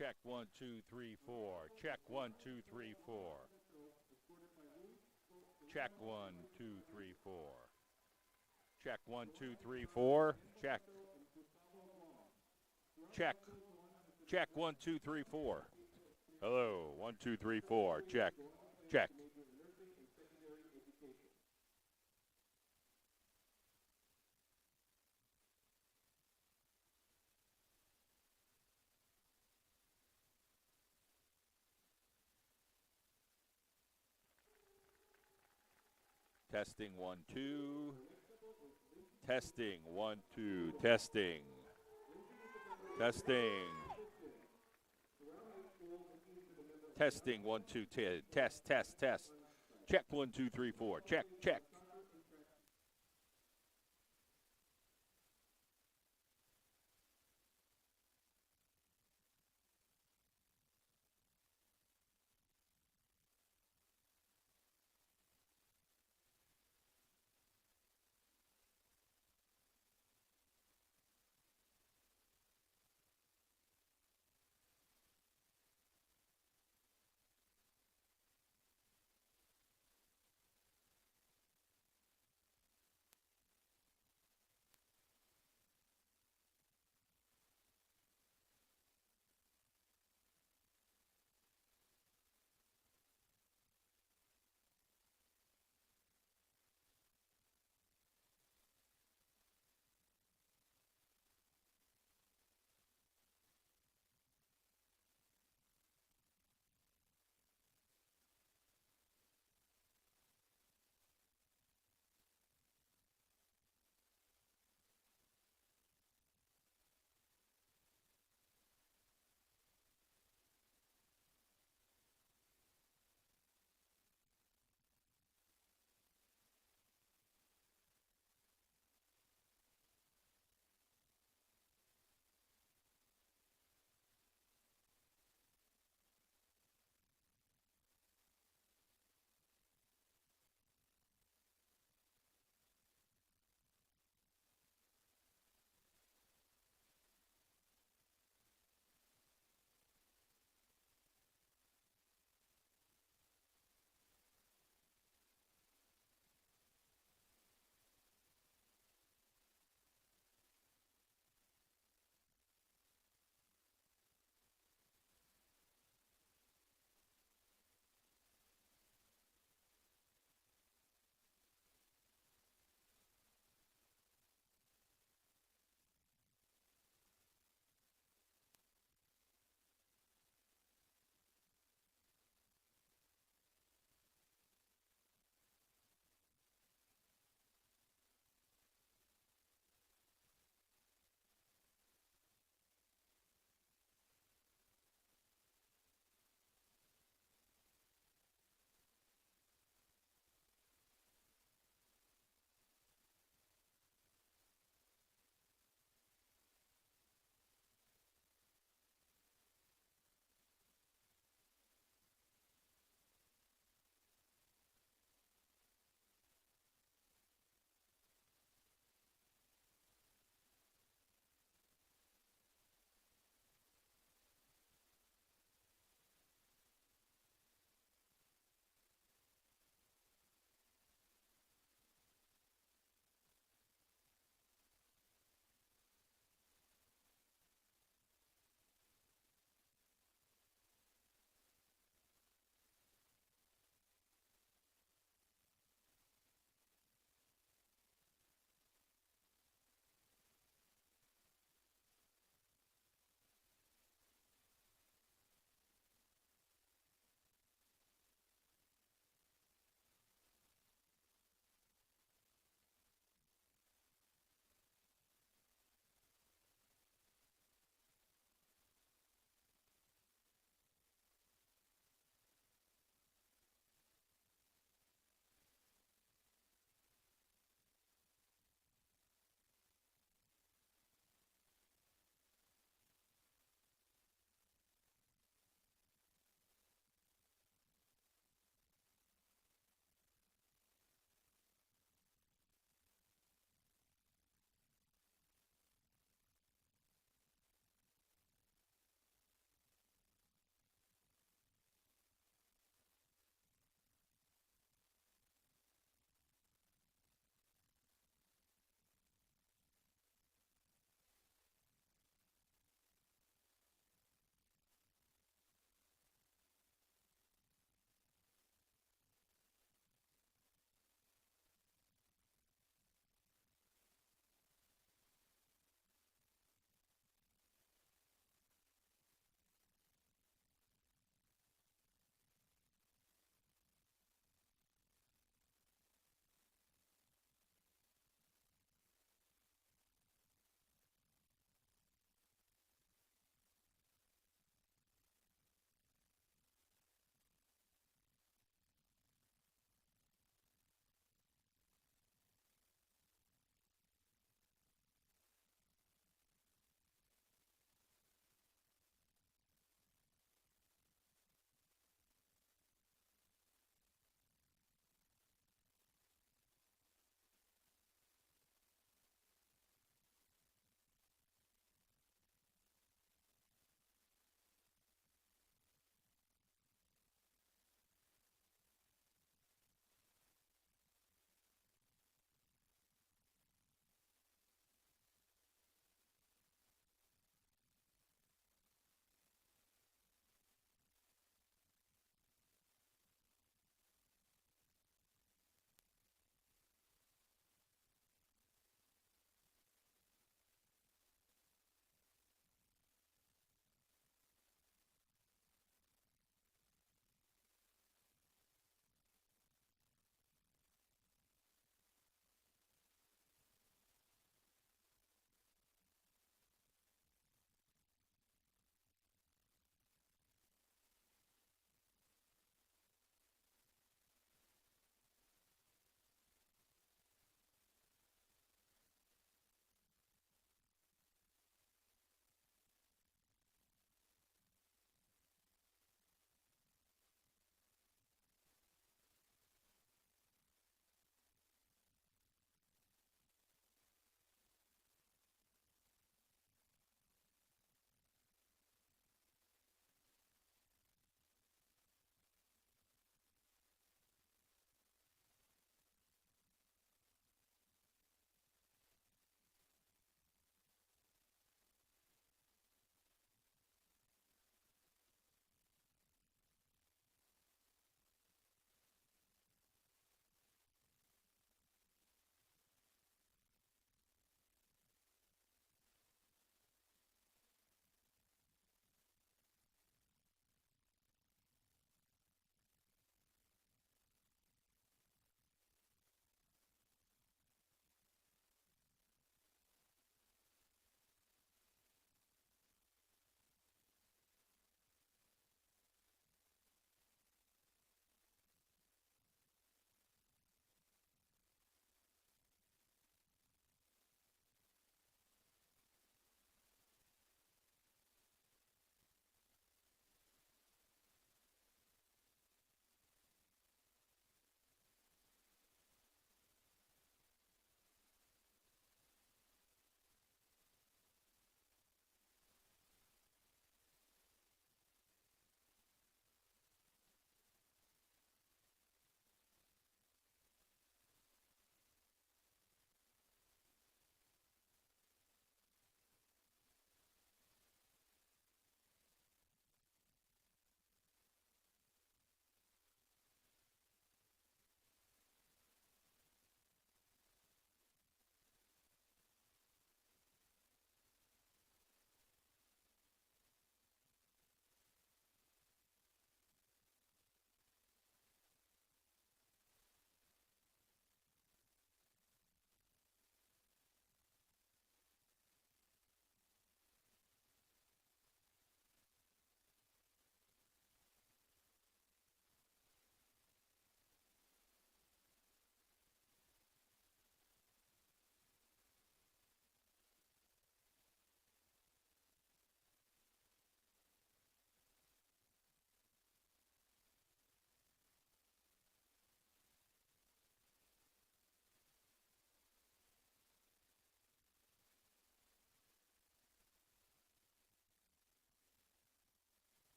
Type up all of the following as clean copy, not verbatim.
Check 1, 2, 3, 4. Check 1, 2, 3, 4. Check 1, 2, 3, 4. Check 1, 2, 3, 4. Check. Check. Check 1, 2, 3, 4. Hello. 1, 2, 3, 4. Check. Check. Testing 1, 2. Testing 1, 2. Testing. Testing. Testing 1, 2. Test. Test. Check 1, 2, 3, 4. Check. Check.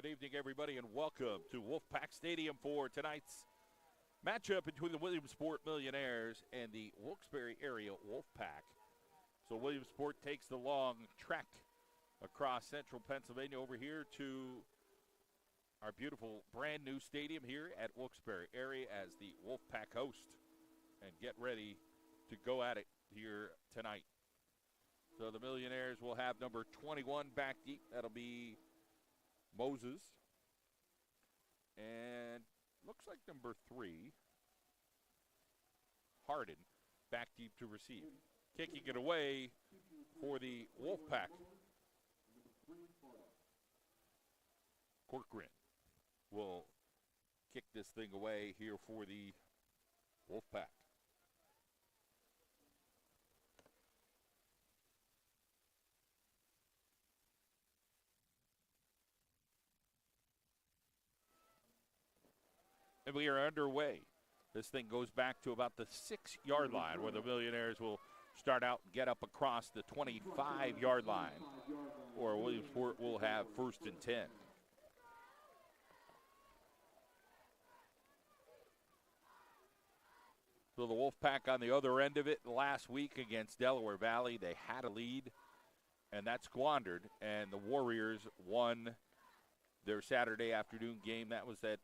Good evening, everybody, and welcome to Wolfpack Stadium for tonight's matchup between the Williamsport Millionaires and the Wilkes-Barre area Wolfpack. So Williamsport takes the long trek across central Pennsylvania over here to our beautiful brand new stadium here at Wilkes-Barre area as the Wolfpack host and get ready to go at it here tonight. So the Millionaires will have number 21 back deep. That'll be Moses. And looks like number 3, Harden, back deep to receive. Kicking it away for the Wolfpack. Corcoran will kick this thing away here for the Wolfpack. And we are underway. This thing goes back to about the 6-yard line where the Millionaires will start out and get up across the 25-yard line, or Williamsport will have 1st and 10. So the Wolfpack on the other end of it last week against Delaware Valley, they had a lead, and that squandered, and the Warriors won their Saturday afternoon game. That was that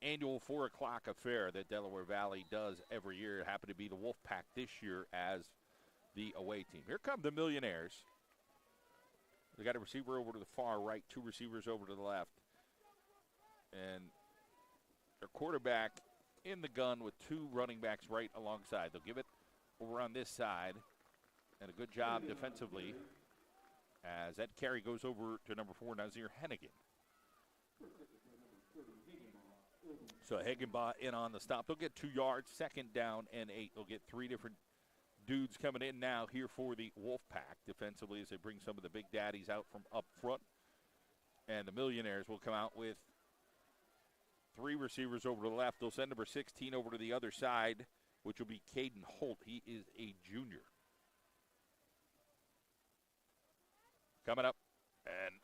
annual 4 o'clock affair that Delaware Valley does every year. It happened to be the Wolfpack this year as the away team. Here come the Millionaires. They got a receiver over to the far right, 2 receivers over to the left. And their quarterback in the gun with 2 running backs right alongside. They'll give it over on this side. And a good job defensively as that carry goes over to number 4, Nazir Hennigan. So Hagenbaugh in on the stop. They'll get 2 yards, 2nd down and 8. They'll get 3 different dudes coming in now here for the Wolfpack defensively as they bring some of the big daddies out from up front. And the Millionaires will come out with 3 receivers over to the left. They'll send number 16 over to the other side, which will be Caden Holt. He is a junior. Coming up, and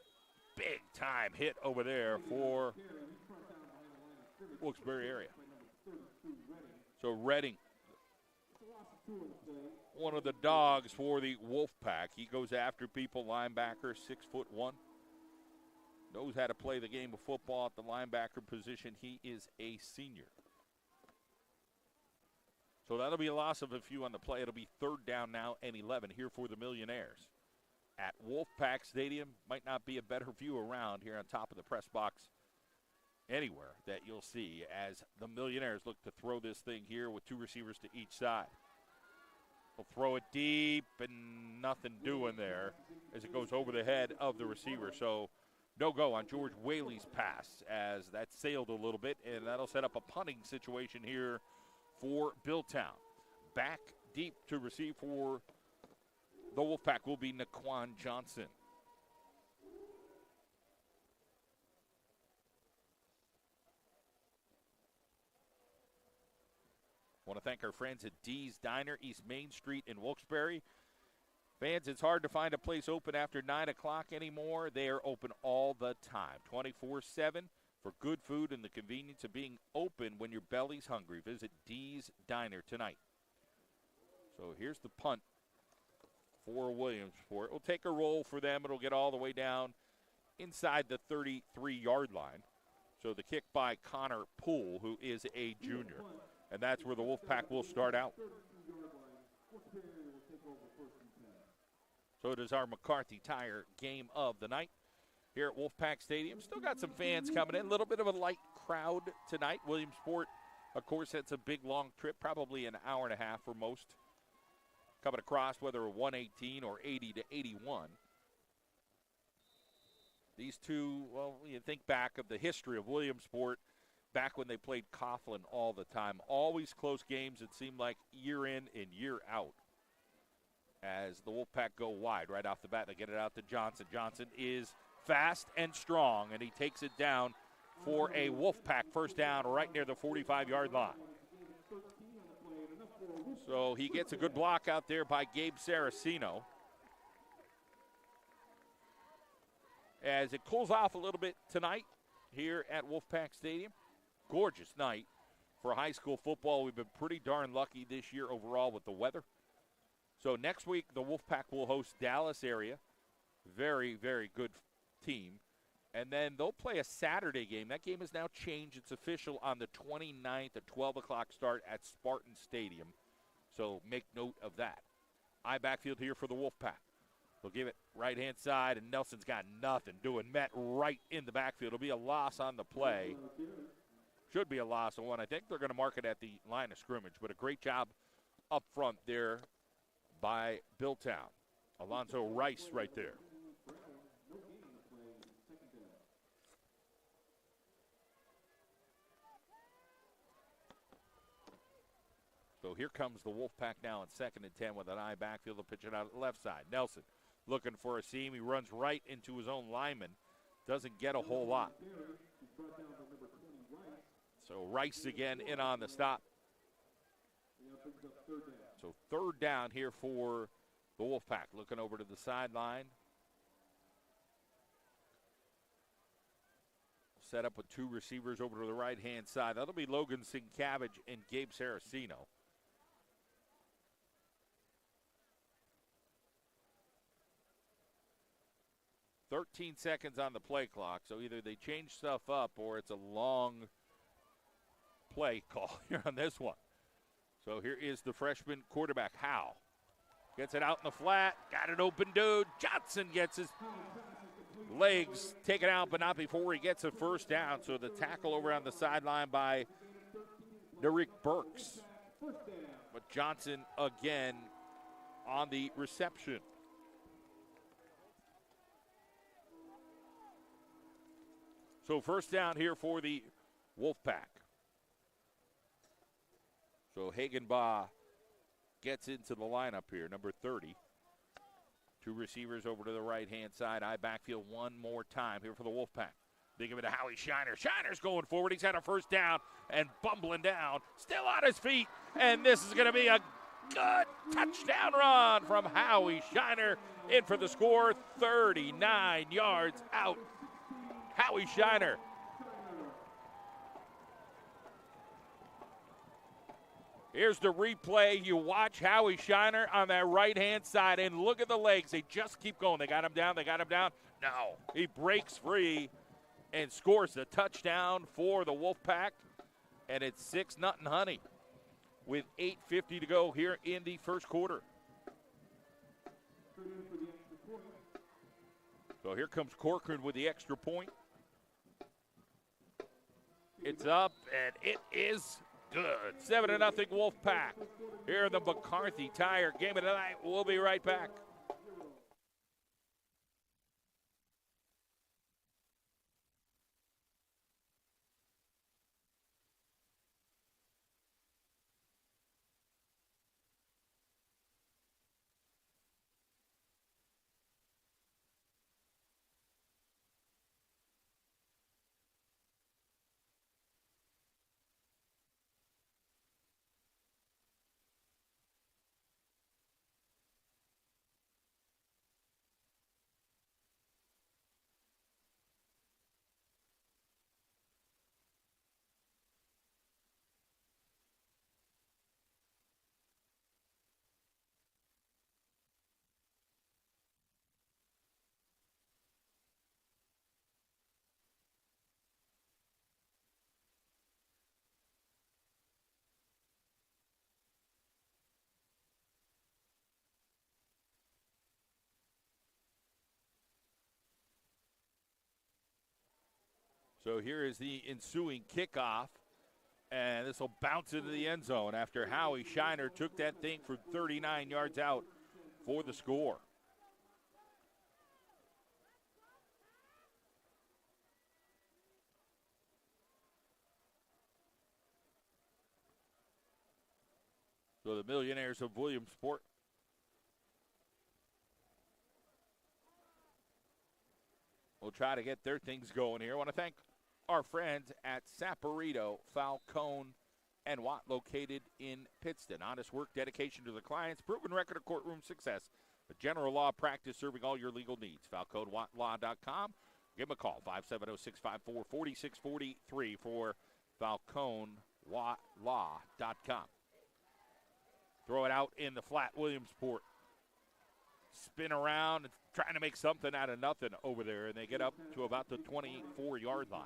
big time hit over there for Wilkes-Barre area. So Redding, one of the dogs for the Wolfpack. He goes after people, linebacker, 6'1". Knows how to play the game of football at the linebacker position. He is a senior. So that'll be a loss of a few on the play. It'll be 3rd down now and 11 here for the Millionaires. At Wolfpack Stadium, might not be a better view around here on top of the press box anywhere that you'll see as the Millionaires look to throw this thing here with 2 receivers to each side. They'll throw it deep and nothing doing there as it goes over the head of the receiver. So no go on George Whaley's pass as that sailed a little bit, and that'll set up a punting situation here for Billtown. Back deep to receive for the Wolfpack will be Naquan Johnson. I want to thank our friends at Dee's Diner, East Main Street in Wilkes-Barre. Fans, it's hard to find a place open after 9 o'clock anymore. They are open all the time, 24/7, for good food and the convenience of being open when your belly's hungry. Visit Dee's Diner tonight. So here's the punt for Williamsport. It'll take a roll for them. It'll get all the way down inside the 33-yard line. So the kick by Connor Poole, who is a junior. And that's where the Wolfpack will start out. So it is our McCarthy Tire game of the night here at Wolfpack Stadium. Still got some fans coming in. A little bit of a light crowd tonight. Williamsport, of course, that's a big, long trip, probably an hour and a half for most. Coming across, whether 118 or 80 to 81. These two, well, you think back of the history of Williamsport, back when they played Coughlin all the time. Always close games, it seemed like, year in and year out. As the Wolfpack go wide right off the bat, they get it out to Johnson. Johnson is fast and strong, and he takes it down for a Wolfpack 1st down right near the 45-yard line. So he gets a good block out there by Gabe Saraceno. as it cools off a little bit tonight here at Wolfpack Stadium. Gorgeous night for high school football. We've been pretty darn lucky this year overall with the weather. So next week, the Wolfpack will host Dallas area. Very, very good team. And then they'll play a Saturday game. That game has now changed. It's official on the 29th at 12 o'clock start at Spartan Stadium. So make note of that. I backfield here for the Wolfpack. They'll give it right-hand side, and Nelson's got nothing doing. Met right in the backfield. It'll be a loss on the play. Should be a loss of one. I think they're going to mark it at the line of scrimmage. But a great job up front there by Billtown. Alonzo Rice right there. So here comes the Wolfpack now in 2nd and 10 with an eye backfield. They'll pitch it out at the left side. Nelson looking for a seam. He runs right into his own lineman. Doesn't get a whole lot. So Rice again in on the stop. So 3rd down here for the Wolfpack. Looking over to the sideline. Set up with 2 receivers over to the right-hand side. That'll be Logan Sincavage and Gabe Saraceno. 13 seconds on the play clock, so either they change stuff up or it's a long play call here on this one. So here is the freshman quarterback, Howe. Gets it out in the flat, got an open dude. Johnson gets his legs taken out, but not before he gets a first down. So the tackle over on the sideline by Derek Burks. But Johnson again on the reception. So first down here for the Wolfpack. So Hagenbaugh gets into the lineup here, number 30. 2 receivers over to the right-hand side. I backfield one more time here for the Wolfpack. They give it to Howie Shiner. Shiner's going forward. He's had a first down and bumbling down. Still on his feet. And this is going to be a good touchdown run from Howie Shiner. In for the score, 39 yards out. Howie Shiner. Here's the replay. You watch Howie Shiner on that right-hand side, and look at the legs. They just keep going. They got him down. They got him down. No. He breaks free and scores the touchdown for the Wolfpack, and it's 6-0 Honey with 8:50 to go here in the first quarter. So here comes Corcoran with the extra point. It's up, and it is good. 7-0 Wolfpack here in the McCarthy Tire Game of the Night. We'll be right back. So here is the ensuing kickoff, and this will bounce into the end zone after Howie Shiner took that thing for 39 yards out for the score. So the Millionaires of Williamsport will try to get their things going here. I want to thank our friends at Saporito, Falcone, and Watt, located in Pittston. Honest work, dedication to the clients, proven record of courtroom success. A general law practice serving all your legal needs. FalconeWattLaw.com. Give them a call, 570-654-4643 for FalconeLaw.com. Throw it out in the flat, Williamsport. Spin around, trying to make something out of nothing over there, and they get up to about the 24-yard line.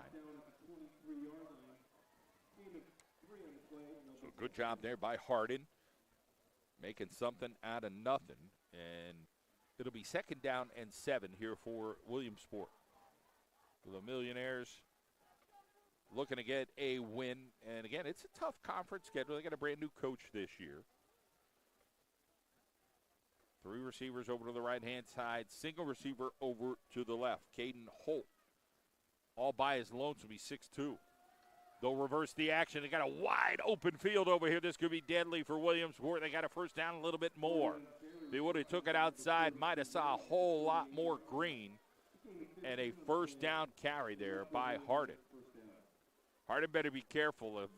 So good job there by Hardin, making something out of nothing. And it'll be 2nd down and 7 here for Williamsport. The Millionaires looking to get a win. And, again, it's a tough conference schedule. They got a brand-new coach this year. 3 receivers over to the right-hand side. Single receiver over to the left. Caden Holt, all by his lonesome. He's 6'2". They'll reverse the action. They got a wide open field over here. This could be deadly for Williamsport. They got a first down a little bit more. If they would have took it outside, might have saw a whole lot more green. And a first down carry there by Hardin. Hardin better be careful of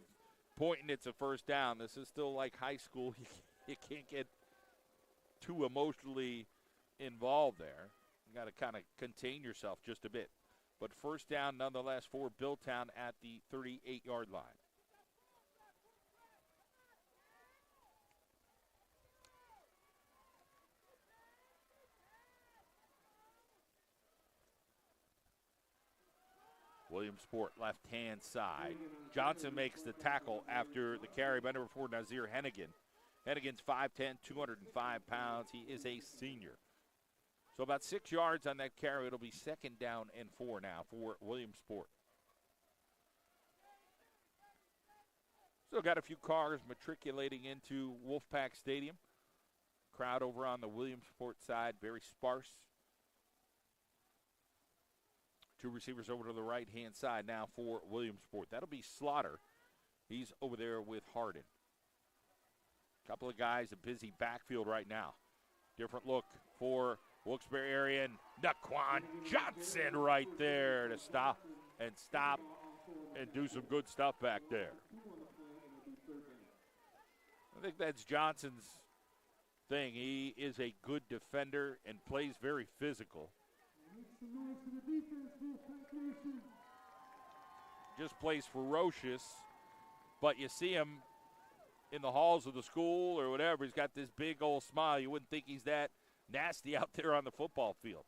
pointing it's a first down. This is still like high school. You can't get too emotionally involved there. You got to kind of contain yourself just a bit. But first down nonetheless for Billtown at the 38-yard line. Williamsport left-hand side. Johnson makes the tackle after the carry by number 4, Nazir Hennigan. Hennigan's 5'10", 205 pounds. He is a senior. So about 6 yards on that carry. It'll be 2nd down and 4 now for Williamsport. Still got a few cars matriculating into Wolfpack Stadium. Crowd over on the Williamsport side, very sparse. 2 receivers over to the right-hand side now for Williamsport. That'll be Slaughter. He's over there with Hardin. Couple of guys, a busy backfield right now. Different look for Wilkes-Barre area, and Naquan Johnson right there to stop and do some good stuff back there. I think that's Johnson's thing. He is a good defender and plays very physical. Just plays ferocious, but you see him in the halls of the school or whatever. He's got this big old smile. You wouldn't think he's that nasty out there on the football field.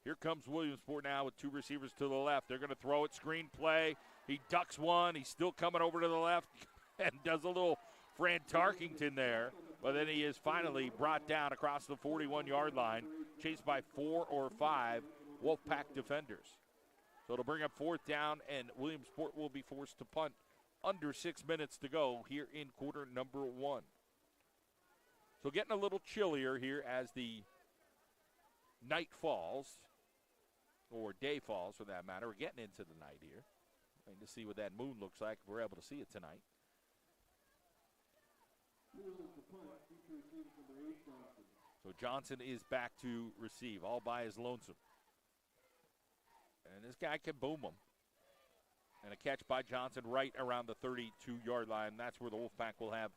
Here comes Williamsport now with 2 receivers to the left. They're going to throw it, screen play. He ducks one. He's still coming over to the left and does a little Fran Tarkington there. But then he is finally brought down across the 41-yard line, chased by 4 or 5 Wolfpack defenders. So it'll bring up 4th down, and Williamsport will be forced to punt. Under 6 minutes to go here in quarter number 1. So getting a little chillier here as the night falls, or day falls for that matter. We're getting into the night here. Waiting to see what that moon looks like if we're able to see it tonight. So Johnson is back to receive, all by his lonesome. And this guy can boom him. And a catch by Johnson right around the 32-yard line. That's where the Wolfpack will have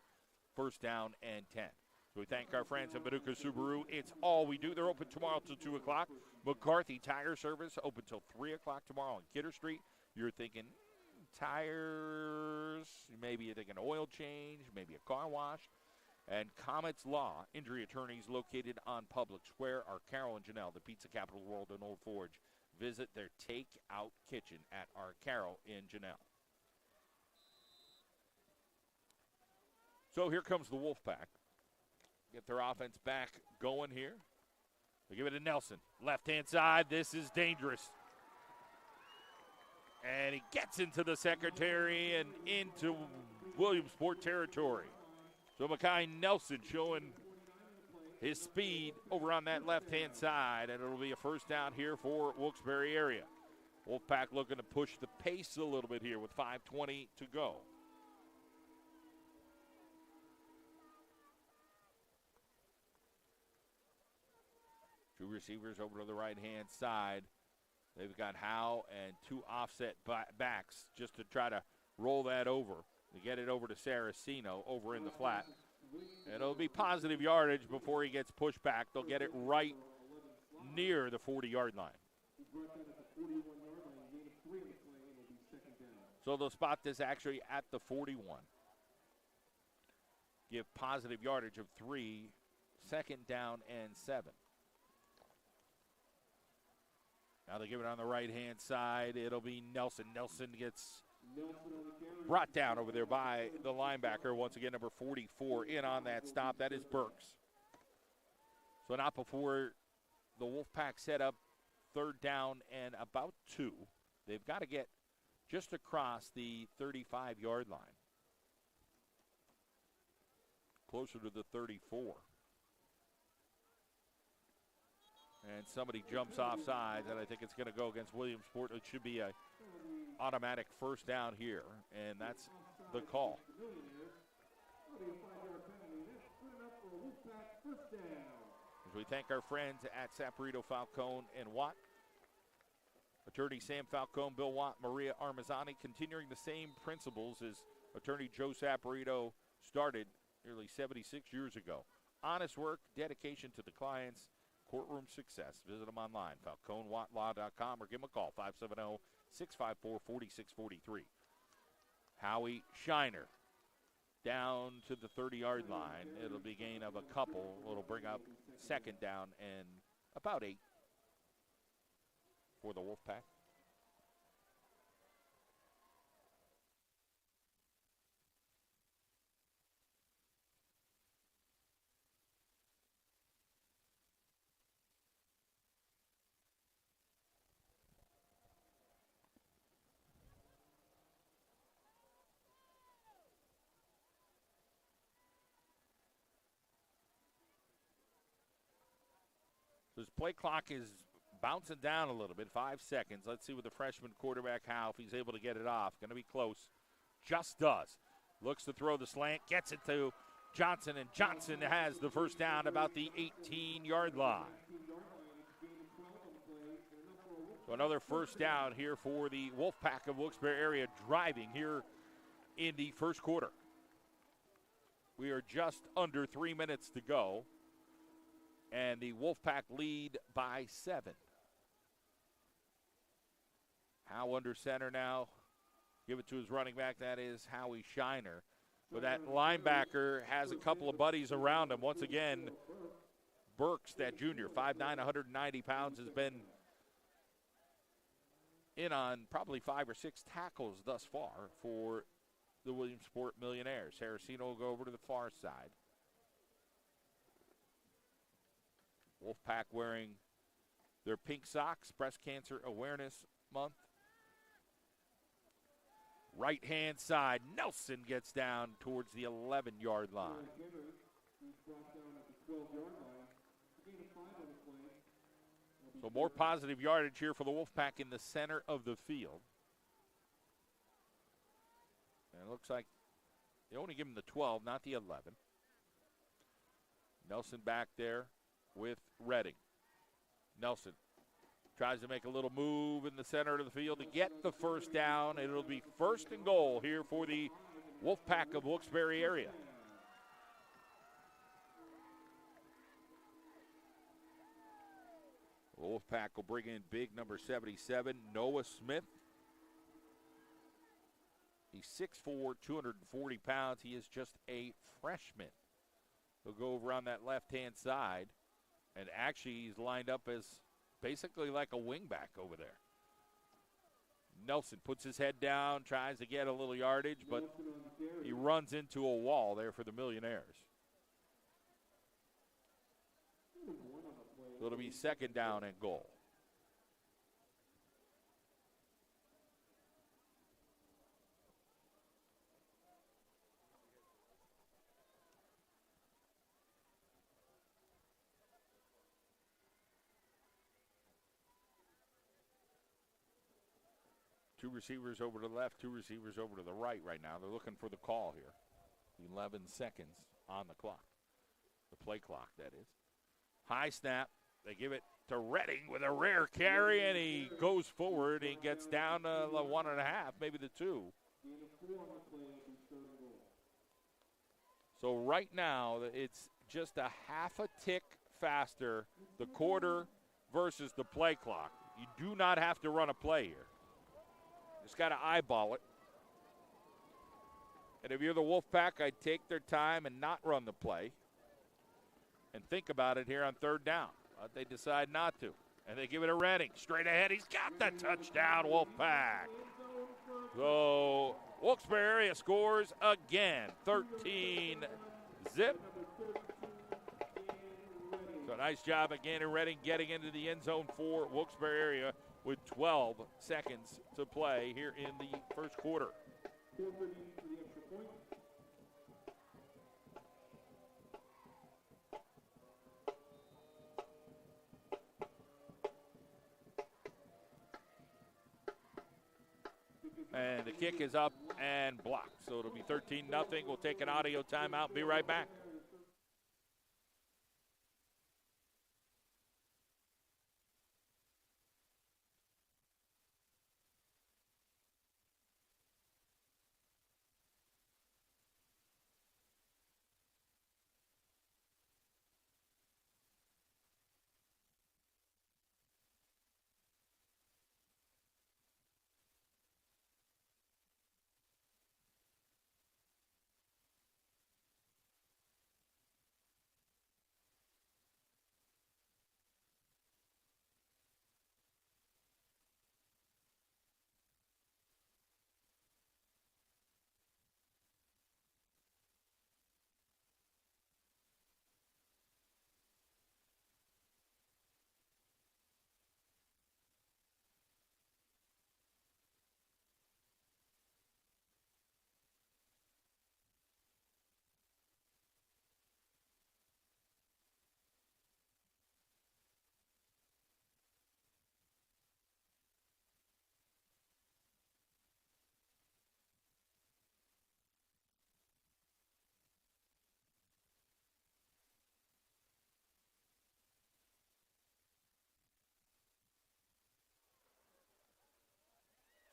first down and 10. So we thank our friends at Paducah Subaru. It's all we do. They're open tomorrow till 2 o'clock. McCarthy Tire Service open till 3 o'clock tomorrow on Kidder Street. You're thinking tires, maybe you're thinking oil change, maybe a car wash. And Comet's Law, injury attorneys located on Public Square, are Carol and Janelle, the pizza capital of the world in Old Forge. Visit their takeout kitchen at our Carol in Janelle. So here comes the Wolfpack. Get their offense back going here. They give it to Nelson. Left-hand side, this is dangerous. And he gets into the secondary and into Williamsport territory. So Mekhi Nelson showing his speed over on that left-hand side, and it'll be a first down here for Wilkes-Barre area. Wolfpack looking to push the pace a little bit here with 5:20 to go. Two receivers over to the right-hand side. They've got Howe and 2 offset backs just to try to roll that over. They get it over to Saraceno over in the flat. And it'll be positive yardage before he gets pushed back. They'll get it right near the 40-yard line. So they'll spot this actually at the 41. Give positive yardage of 3, second down and 7. Now they give it on the right-hand side. It'll be Nelson. Nelson gets brought down over there by the linebacker. Once again, number 44 in on that stop. That is Burks. So not before the Wolfpack set up third down and about 2. They've got to get just across the 35-yard line. Closer to the 34. And somebody jumps offside, and I think it's going to go against Williamsport. It should be an automatic first down here, and that's the call. As we thank our friends at Saporito, Falcone, and Watt. Attorney Sam Falcone, Bill Watt, Maria Armazzani, continuing the same principles as attorney Joe Saporito started nearly 76 years ago. Honest work, dedication to the clients, courtroom success. Visit them online, FalconeWattLaw.com, or give them a call, 570-654-4643. Howie Shiner down to the 30-yard line. It'll be a gain of a couple. It'll bring up second down and about 8 for the Wolfpack. This play clock is bouncing down a little bit, 5 seconds. Let's see with the freshman quarterback Howe if he's able to get it off. Going to be close. Just does. Looks to throw the slant, gets it to Johnson, and Johnson has the first down about the 18-yard line. So another first down here for the Wolfpack of Wilkes-Barre area driving here in the first quarter. We are just under 3 minutes to go. And the Wolfpack lead by 7. Howe under center now. Give it to his running back. That is Howie Shiner. But that linebacker has a couple of buddies around him. Once again, Burks, that junior, 5'9", 190 pounds, has been in on probably 5 or 6 tackles thus far for the Williamsport Millionaires. Saraceno will go over to the far side. Wolfpack wearing their pink socks, Breast Cancer Awareness Month. Right-hand side, Nelson gets down towards the 11-yard line. So more positive yardage here for the Wolfpack in the center of the field. And it looks like they only give him the 12, not the 11. Nelson back there with Redding. Nelson tries to make a little move in the center of the field to get the first down, and it'll be first and goal here for the Wolfpack of Wilkes-Barre area. Wolfpack will bring in big number 77, Noah Smith. He's 6'4", 240 pounds. He is just a freshman. He'll go over on that left-hand side. And actually, he's lined up as basically like a wingback over there. Nelson puts his head down, tries to get a little yardage, but he runs into a wall there for the Millionaires. So it'll be second down and goal. Two receivers over to the left, two receivers over to the right now. They're looking for the call here. 11 seconds on the clock. The play clock, that is. High snap. They give it to Redding with a rare carry, and he goes forward and gets down to the 1.5, maybe the 2. So right now, it's just a half a tick faster, the quarter versus the play clock. You do not have to run a play here. Just got to eyeball it. And if you're the Wolfpack, I'd take their time and not run the play and think about it here on third down. But they decide not to. And they give it to Redding. Straight ahead. He's got the touchdown, Wolfpack. So Wilkes-Barre area scores again. 13-0. So nice job again in Redding getting into the end zone for Wilkes-Barre area with 12 seconds to play here in the first quarter. And the kick is up and blocked. So it'll be 13-0. We'll take an audio timeout and be right back.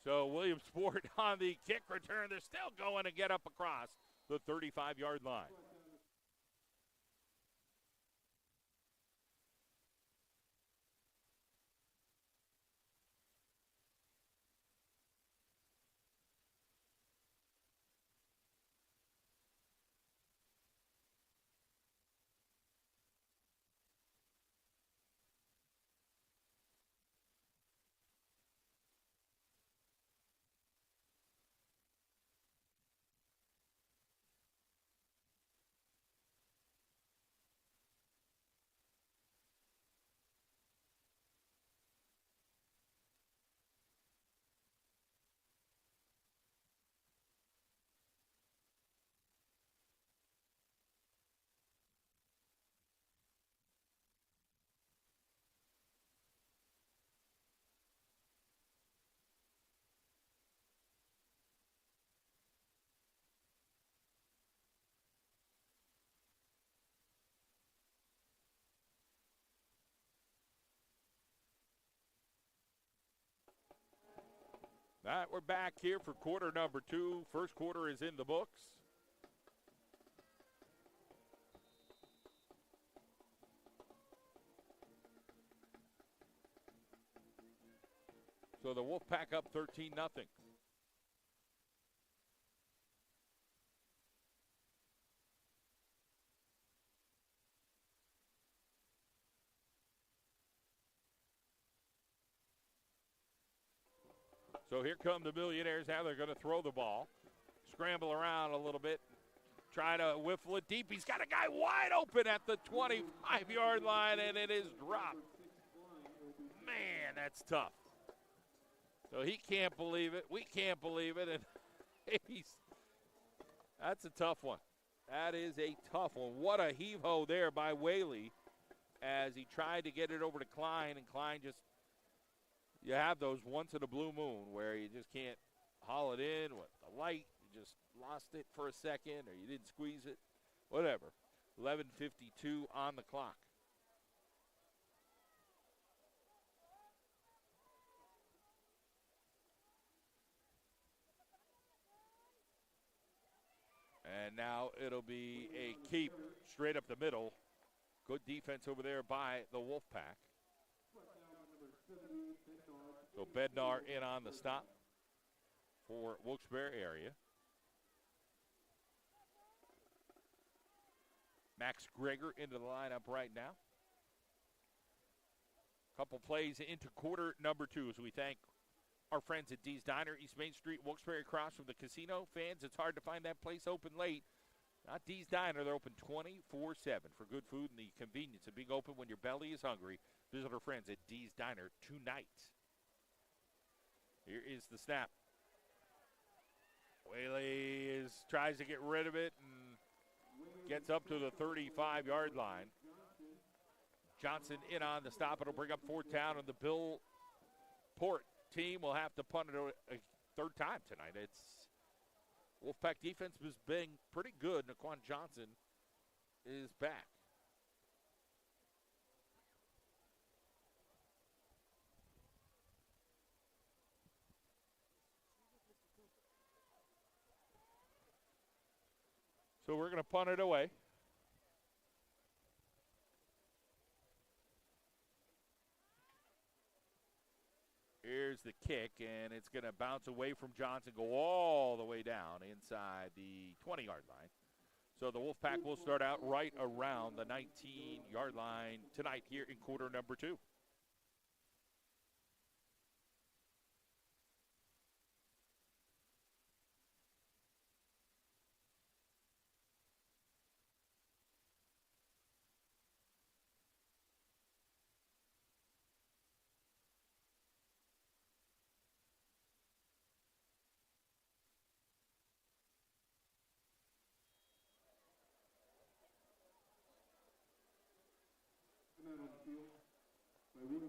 So Williamsport on the kick return. They're still going to get up across the 35-yard line. All right, we're back here for quarter number 2. First quarter is in the books. So the Wolfpack up 13-0. So here come the Millionaires. Now they're going to throw the ball. Scramble around a little bit. Try to whiffle it deep. He's got a guy wide open at the 25-yard line, and it is dropped. Man, that's tough. So he can't believe it. We can't believe it. And that's a tough one. That is a tough one. What a heave-ho there by Whaley as he tried to get it over to Klein, and Klein just, you have those once in a blue moon where you just can't haul it in with the light. You just lost it for a second or you didn't squeeze it, whatever. 11:52 on the clock. And now it'll be a keep straight up the middle. Good defense over there by the Wolfpack. So Bednar in on the stop for Wilkes-Barre area. Max Greger into the lineup right now. Couple plays into quarter number 2 as we thank our friends at Dee's Diner, East Main Street, Wilkes-Barre, across from the casino. Fans, it's hard to find that place open late. Not Dee's Diner. They're open 24/7 for good food and the convenience of being open when your belly is hungry. Visit our friends at Dee's Diner tonight. Here is the snap. Whaley tries to get rid of it and gets up to the 35-yard line. Johnson in on the stop. It'll bring up 4th down, and the Bill Port team will have to punt it a 3rd time tonight. It's Wolfpack defense has been pretty good. Naquan Johnson is back. So we're going to punt it away. Here's the kick, and it's going to bounce away from Johnson, go all the way down inside the 20-yard line. So the Wolfpack will start out right around the 19-yard line tonight here in quarter number 2.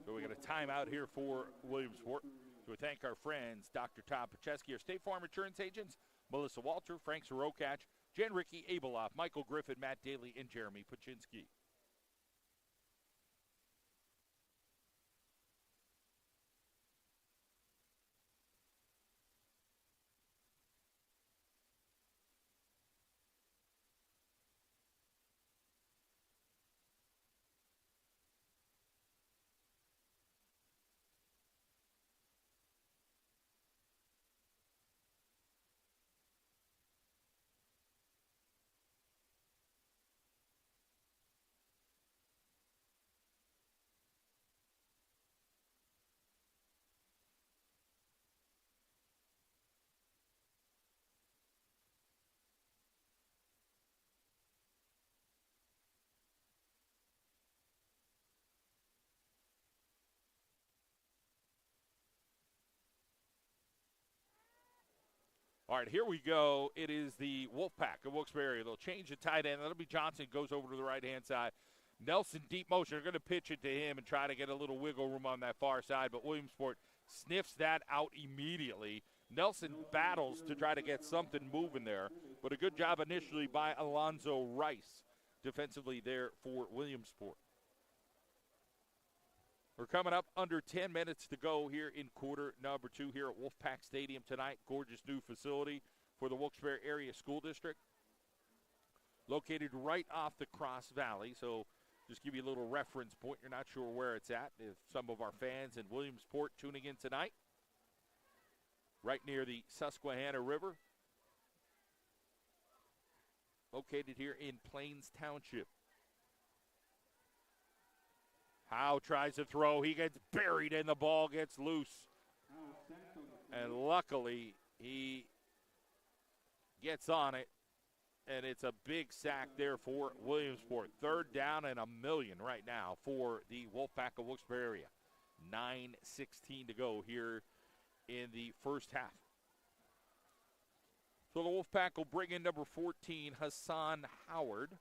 So we got a timeout here for Williamsport. So we thank our friends, Dr. Tom Pacheski, our State Farm Insurance agents, Melissa Walter, Frank Sorokach, Jen Ricky Abeloff, Michael Griffin, Matt Daly, and Jeremy Paczynski. All right, here we go. It is the Wolfpack of Wilkes-Barre. They'll change the tight end. That'll be Johnson. Goes over to the right-hand side. Nelson, deep motion. They're going to pitch it to him and try to get a little wiggle room on that far side, but Williamsport sniffs that out immediately. Nelson battles to try to get something moving there, but a good job initially by Alonzo Rice defensively there for Williamsport. We're coming up under 10 minutes to go here in quarter number 2 here at Wolfpack Stadium tonight. Gorgeous new facility for the Wilkes-Barre Area School District. Located right off the Cross Valley, so just give you a little reference point. You're not sure where it's at. If some of our fans in Williamsport tuning in tonight, right near the Susquehanna River. Located here in Plains Township. Howe tries to throw. He gets buried and the ball gets loose. And luckily, he gets on it. And it's a big sack there for Williamsport. 3rd down and 1,000,000 right now for the Wolfpack of Wilkes-Barre area. 9:16 to go here in the first half. So the Wolfpack will bring in number 14, Hassan Howard.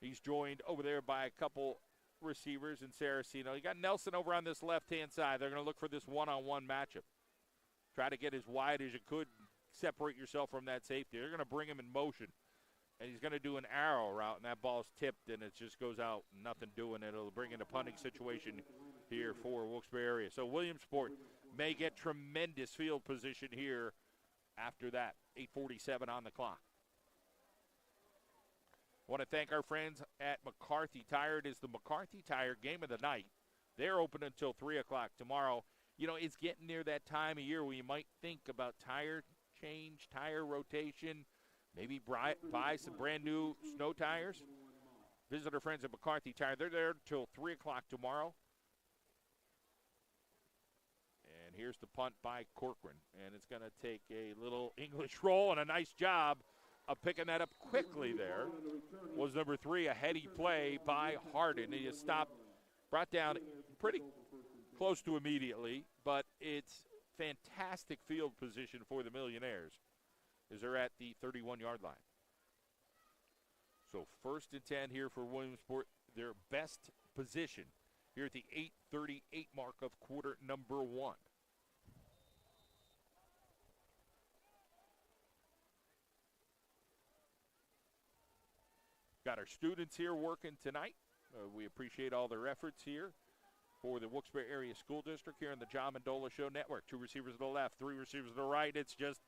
He's joined over there by a couple receivers in Saraceno. You got Nelson over on this left-hand side. They're going to look for this one-on-one matchup. Try to get as wide as you could, separate yourself from that safety. They're going to bring him in motion, and he's going to do an arrow route, and that ball's tipped, and it just goes out, nothing doing it. It'll bring in a punting situation here for Wilkes-Barre area. So Williamsport may get tremendous field position here after that. 8:47 on the clock. Want to thank our friends at McCarthy Tire. It is the McCarthy Tire game of the night. They're open until 3 o'clock tomorrow. You know, it's getting near that time of year where you might think about tire change, tire rotation, maybe buy some brand new snow tires. Visit our friends at McCarthy Tire. They're there until 3 o'clock tomorrow. And here's the punt by Corcoran. And it's going to take a little English roll and a nice job of picking that up quickly there. Was number 3, a heady play by Harden. He just stopped, brought down pretty close to immediately, but it's fantastic field position for the Millionaires as they're at the 31-yard line. So 1st and 10 here for Williamsport, their best position here at the 8:38 mark of quarter number 1. Got our students here working tonight. We appreciate all their efforts here for the Wilkes-Barre Area School District here on the John Mendola Show Network. 2 receivers to the left, 3 receivers to the right. It's just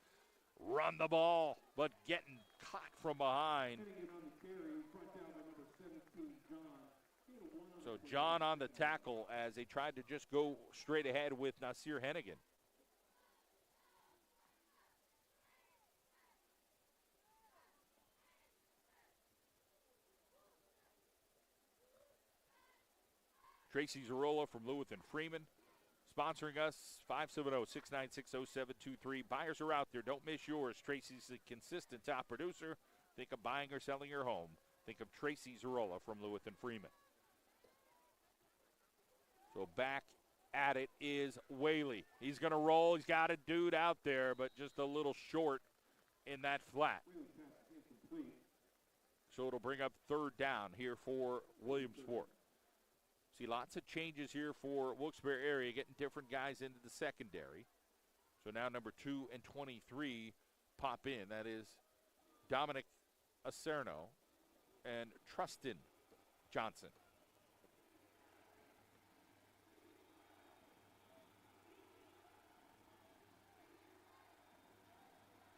run the ball, but getting caught from behind. So John on the tackle as they tried to just go straight ahead with Nasir Hennigan. Tracy Zarola from Lewis and Freeman sponsoring us, 570-696-0723. Buyers are out there. Don't miss yours. Tracy's a consistent top producer. Think of buying or selling your home. Think of Tracy Zarola from Lewis and Freeman. So back at it is Whaley. He's going to roll. He's got a dude out there, but just a little short in that flat. So it'll bring up 3rd down here for Williamsport. See lots of changes here for Wilkes-Barre area, getting different guys into the secondary. So now number 2 and 23 pop in. That is Dominic Acerno and Trustin Johnson.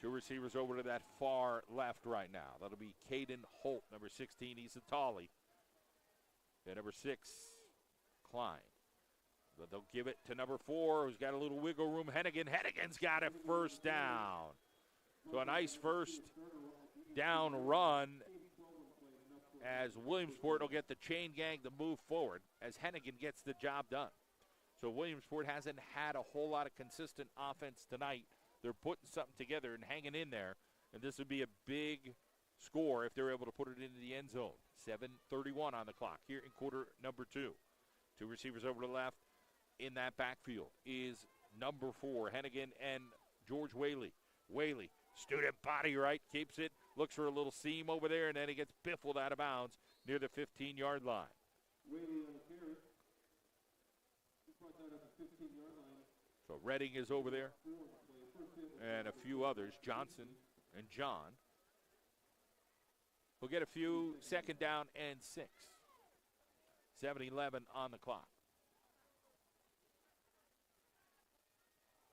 Two receivers over to that far left right now. That'll be Caden Holt, number 16. He's a tallie. And number 6, Klein. But they'll give it to number 4, who's got a little wiggle room. Hennigan. Hennigan's got a 1st down. So a nice 1st down run as Williamsport will get the chain gang to move forward as Hennigan gets the job done. So Williamsport hasn't had a whole lot of consistent offense tonight. They're putting something together and hanging in there, and this would be a big score if they're able to put it into the end zone. 7:31 on the clock here in quarter number 2. 2 receivers over to the left. In that backfield is number 4, Hennigan and George Whaley. Whaley, student body right, keeps it, looks for a little seam over there, and then he gets biffled out of bounds near the 15-yard line. So Redding is over there, and a few others, Johnson and John. We'll get a few 2nd down and 6. 7:11 on the clock.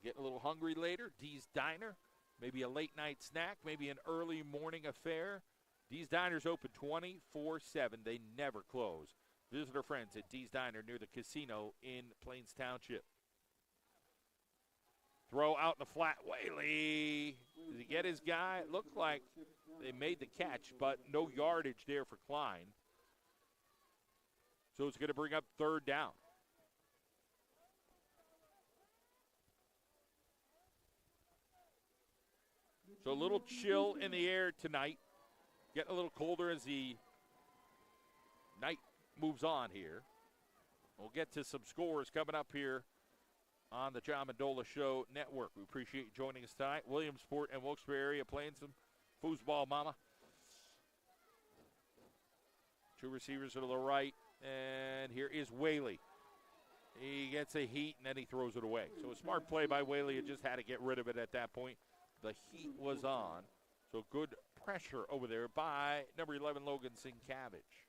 Getting a little hungry later, Dee's Diner. Maybe a late night snack, maybe an early morning affair. Dee's Diner's open 24/7. They never close. Visit our friends at Dee's Diner near the casino in Plains Township. Throw out in the flat. Whaley. Did he get his guy? It looked like they made the catch, but no yardage there for Klein. So it's going to bring up 3rd down. So a little chill in the air tonight. Getting a little colder as the night moves on here. We'll get to some scores coming up here on the John Mendola Show Network. We appreciate you joining us tonight. Williamsport and Wilkes-Barre area playing some foosball, mama. 2 receivers to the right, and here is Whaley. He gets a heat, and then he throws it away. So a smart play by Whaley. He just had to get rid of it at that point. The heat was on, so good pressure over there by number 11, Logan Sinkavage.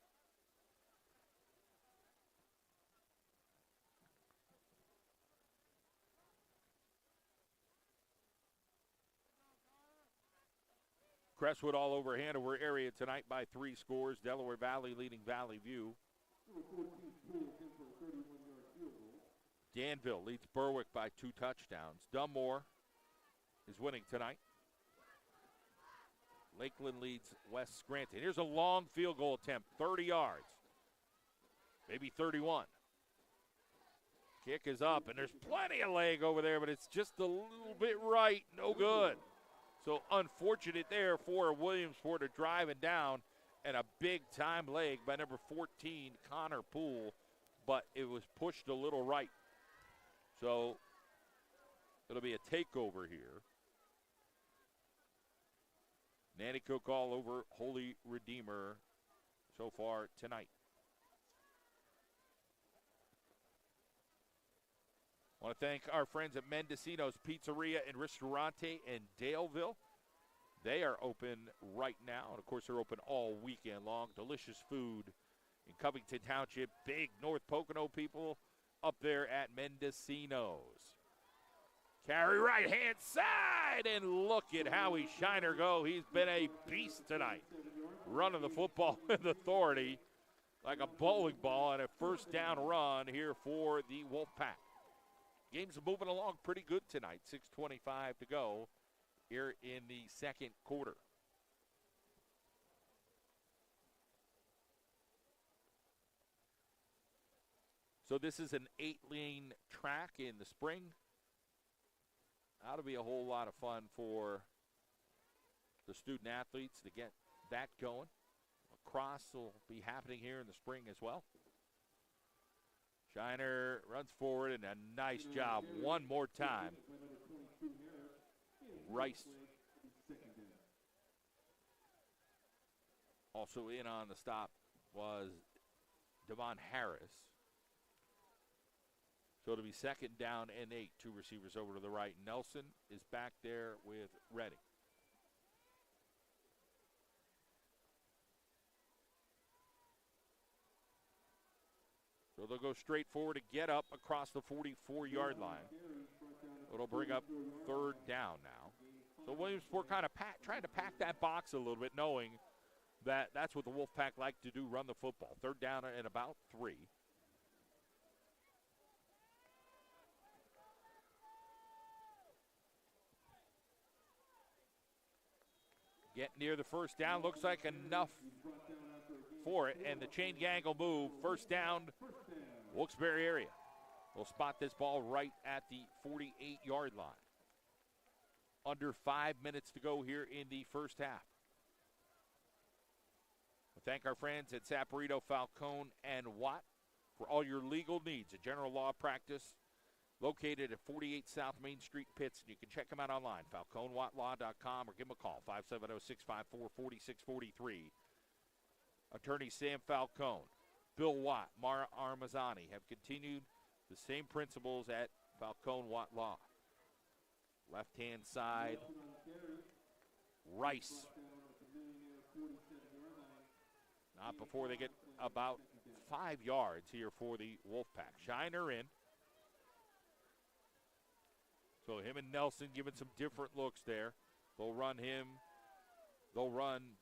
Crestwood all over Hanover area tonight by 3 scores. Delaware Valley leading Valley View. Danville leads Berwick by 2 touchdowns. Dunmore is winning tonight. Lakeland leads West Scranton. Here's a long field goal attempt, 30 yards, maybe 31. Kick is up, and there's plenty of leg over there, but it's just a little bit right, no good. So unfortunate there for Williamsport to driving down, and a big-time leg by number 14, Connor Poole, but it was pushed a little right. So it'll be a takeover here. Nanticoke all over Holy Redeemer so far tonight. I want to thank our friends at Mendocino's Pizzeria and Ristorante in Daleville. They are open right now, and of course they're open all weekend long. Delicious food in Covington Township. Big North Pocono people up there at Mendocino's. Carry right-hand side, and look at Howie Shiner go. He's been a beast tonight, running the football with authority like a bowling ball, and a first down run here for the Wolfpack. Game's moving along pretty good tonight. 6:25 to go here in the second quarter. So this is an 8-lane track in the spring. That'll be a whole lot of fun for the student athletes to get that going. Lacrosse will be happening here in the spring as well. Shiner runs forward, and a nice job one more time. Rice also in on the stop was Devon Harris. So it'll be second down and 8. 2 receivers over to the right. Nelson is back there with Redding. So they'll go straight forward to get up across the 44-yard line. It'll bring up third down now. So Williamsport kind of trying to pack that box a little bit, knowing that that's what the Wolfpack like to do, run the football. Third down and about 3. Getting near the first down, looks like enough for it, and the chain gang will move. First down, Wilkes-Barre area. We'll spot this ball right at the 48-yard line. Under 5 minutes to go here in the first half. We'll thank our friends at Saporito, Falcone, and Watt for all your legal needs. A general law practice located at 48 South Main Street, Pitts. You can check them out online, falconewattlaw.com, or give them a call, 570-654-4643. Attorney Sam Falcone, Bill Watt, Mara Armazzani have continued the same principles at Falcone Watt Law. Left-hand side, Rice. Not before they get about 5 yards here for the Wolfpack. Shiner in. So him and Nelson giving some different looks there. They'll run him. They'll run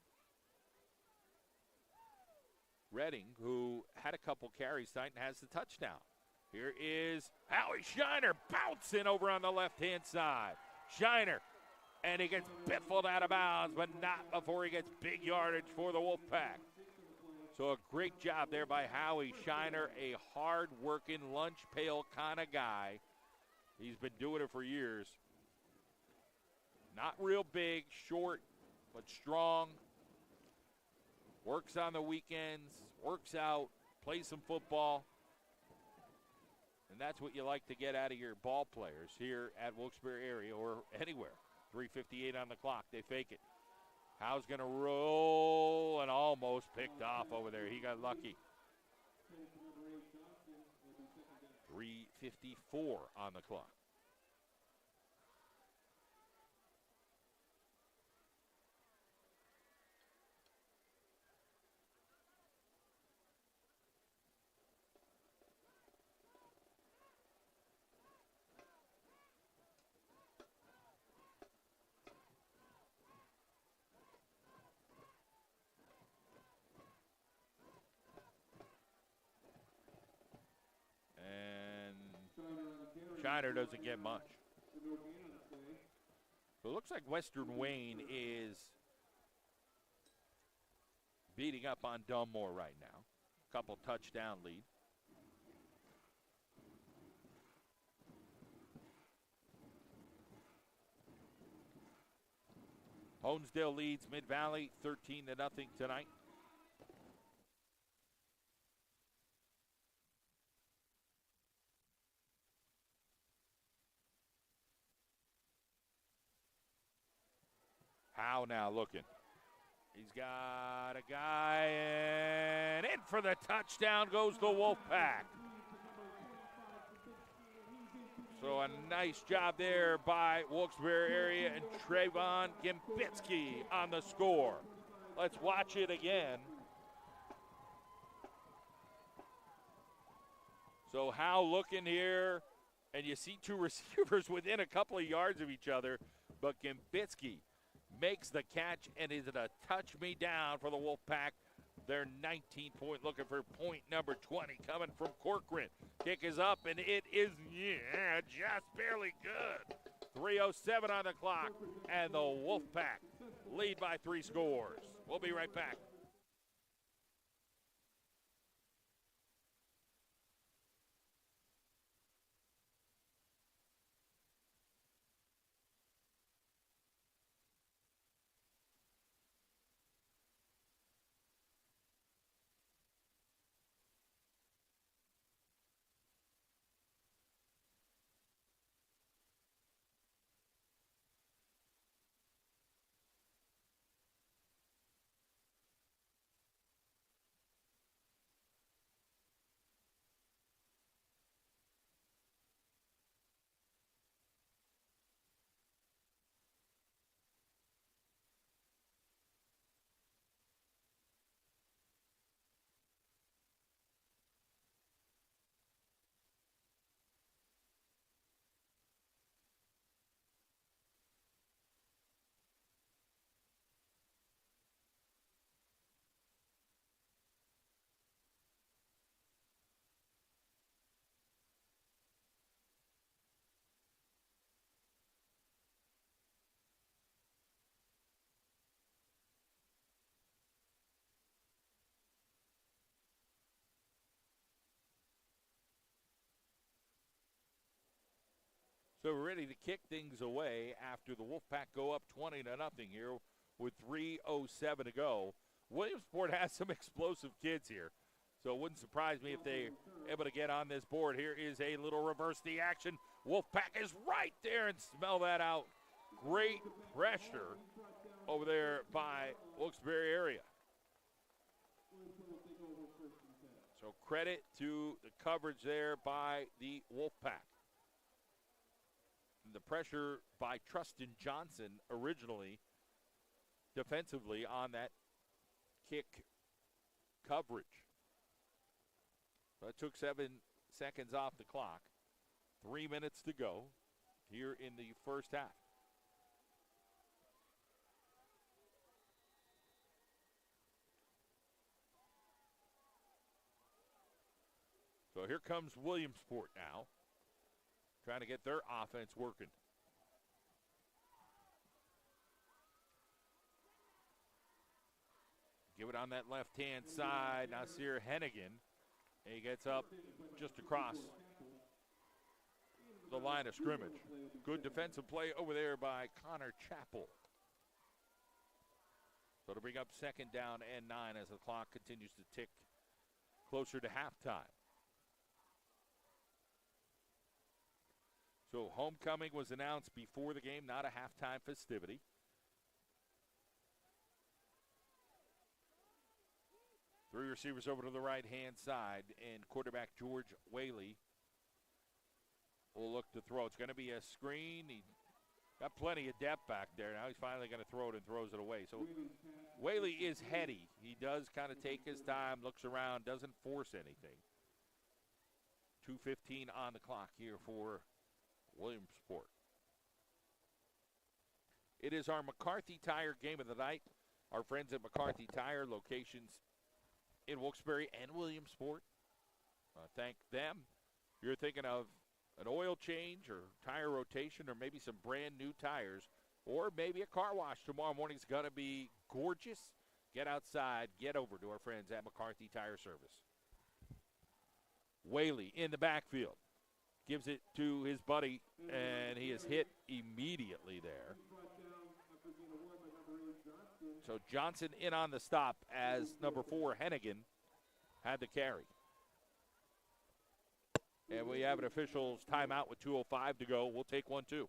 Redding, who had a couple carries tonight and has the touchdown. Here is Howie Shiner bouncing over on the left-hand side. Shiner, and he gets biffled out of bounds, but not before he gets big yardage for the Wolfpack. So a great job there by Howie Shiner, a hard-working, lunch pail kind of guy. He's been doing it for years. Not real big, short, but strong. Works on the weekends, works out, plays some football. And that's what you like to get out of your ball players here at Wilkes-Barre area or anywhere. 3:58 on the clock. They fake it. Howe's going to roll and almost picked off over there. He got lucky. 3:54 on the clock. Schneider doesn't get much. So it looks like Western Wayne is beating up on Dunmore right now. Couple touchdown lead. Honesdale leads Mid-Valley 13-0 tonight. Howe now looking. He's got a guy, and in for the touchdown goes the Wolfpack. So a nice job there by Wilkes-Barre area and Trayvon Gimbitsky on the score. Let's watch it again. So Howe looking here, and you see two receivers within a couple of yards of each other, but Gimbitsky makes the catch, and is it a touch me down for the Wolfpack? They're 19-point, looking for point number 20 coming from Corcoran. Kick is up, and it is, just barely good. 3:07 on the clock, and the Wolfpack lead by 3 scores. We'll be right back. So we're ready to kick things away after the Wolfpack go up 20-0 here with 3:07 to go. Williamsport has some explosive kids here, so it wouldn't surprise me if they're able to get on this board. Here is a little reverse the action. Wolfpack is right there, and smell that out. Great pressure over there by Wilkes-Barre area. So credit to the coverage there by the Wolfpack. The pressure by Trustin Johnson originally defensively on that kick coverage. That took 7 seconds off the clock. 3 minutes to go here in the first half. So here comes Williamsport now, trying to get their offense working. Give it on that left-hand side. Nasir Hennigan. And he gets up just across the line of scrimmage. Good defensive play over there by Connor Chappell. So to bring up 2nd down and 9 as the clock continues to tick closer to halftime. So homecoming was announced before the game, not a halftime festivity. Three receivers over to the right-hand side, and quarterback George Whaley will look to throw. It's going to be a screen. He got plenty of depth back there. Now he's finally going to throw it and throws it away. So Whaley is heady. He does kind of take his time, looks around, doesn't force anything. 2:15 on the clock here for Williamsport. It is our McCarthy Tire game of the night. Our friends at McCarthy Tire, locations in Wilkes-Barre and Williamsport. Thank them. You're thinking of an oil change or tire rotation or maybe some brand new tires or maybe a car wash tomorrow morning is going to be gorgeous, get outside, get over to our friends at McCarthy Tire Service. Whaley in the backfield. Gives it to his buddy, and he is hit immediately there. So Johnson in on the stop as number 4, Hennigan, had the carry. And we have an official's timeout with 2:05 to go. We'll take one, too.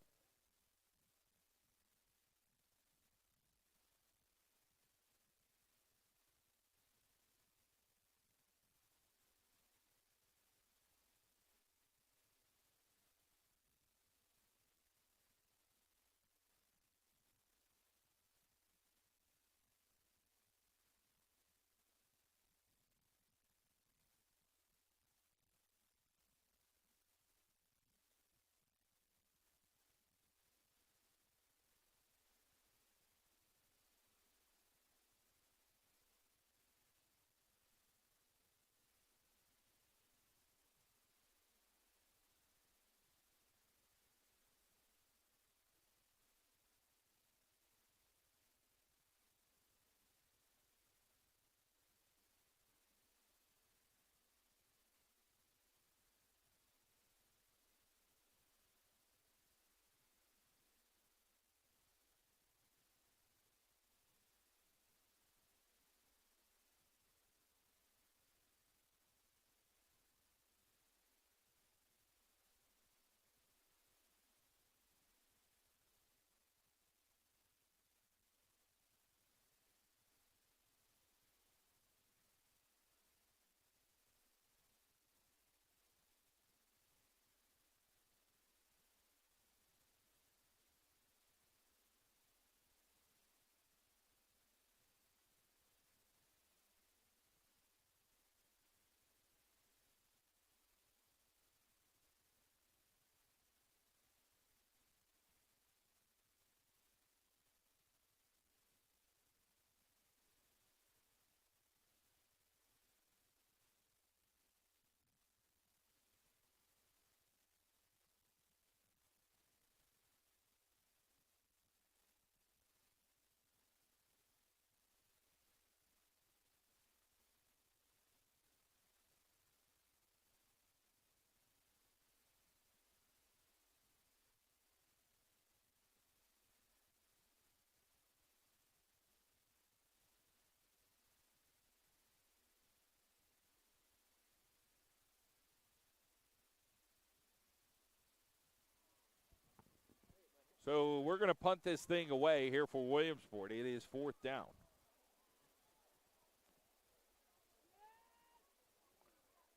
So we're going to punt this thing away here for Williamsport. It is 4th down.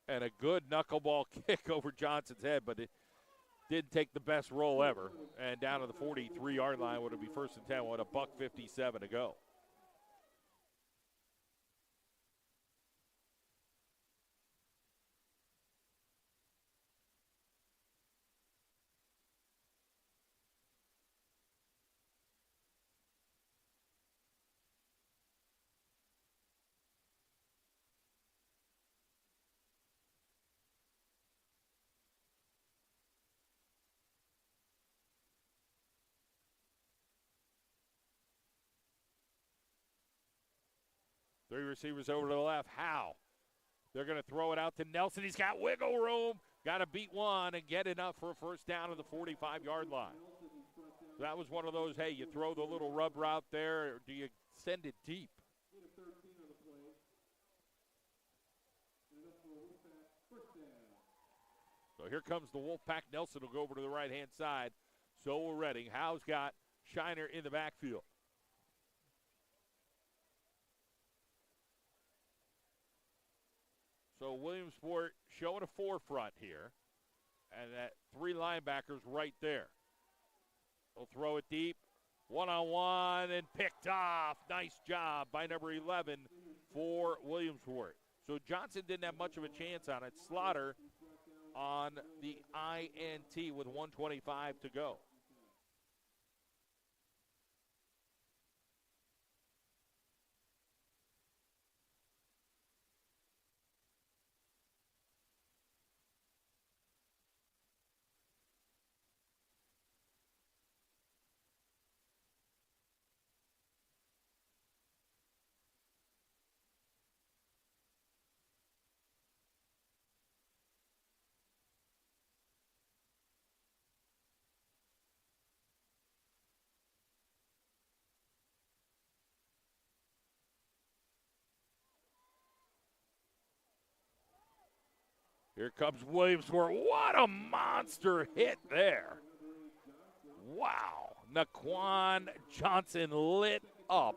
And a good knuckleball kick over Johnson's head, but it didn't take the best roll ever. And down to the 43-yard line would it be 1st and 10 with a $1:57 to go. Three receivers over to the left. Howe. They're going to throw it out to Nelson. He's got wiggle room. Got to beat one and get enough for a 1st down to the 45-yard line. That was one of those, hey, you throw the little rub route there, or do you send it deep? So here comes the Wolfpack. Nelson will go over to the right-hand side. So will Redding. Howe's got Shiner in the backfield. So Williamsport showing a 4-front here. And that 3 linebackers right there. They'll throw it deep. One-on-one and picked off. Nice job by number 11 for Williamsport. So Johnson didn't have much of a chance on it. Slaughter on the INT with 1:25 to go. Here comes Williamsport. What a monster hit there. Wow. Naquan Johnson lit up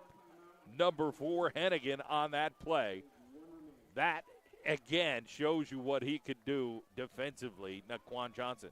number 4 Hennigan on that play. That, again, shows you what he could do defensively, Naquan Johnson.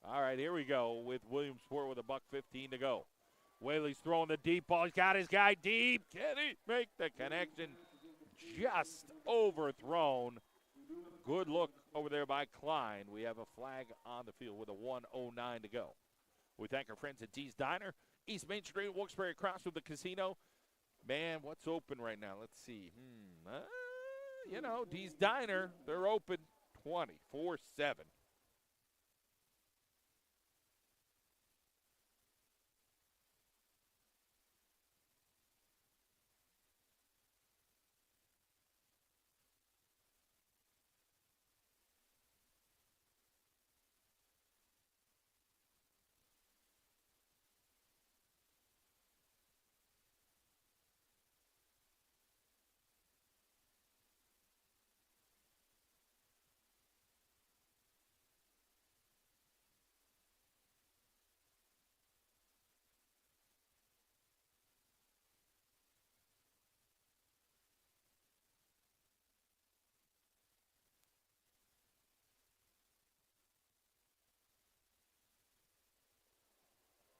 All right, here we go with Williamsport with $1:15 to go. Whaley's throwing the deep ball. He's got his guy deep. Can he make the connection? Just overthrown. Good look over there by Klein. We have a flag on the field with a 1:09 to go. We thank our friends at Dee's Diner, East Main Street, Wilkes-Barre, across from the casino. Man, what's open right now? Let's see. Dee's Diner, they're open 24/7.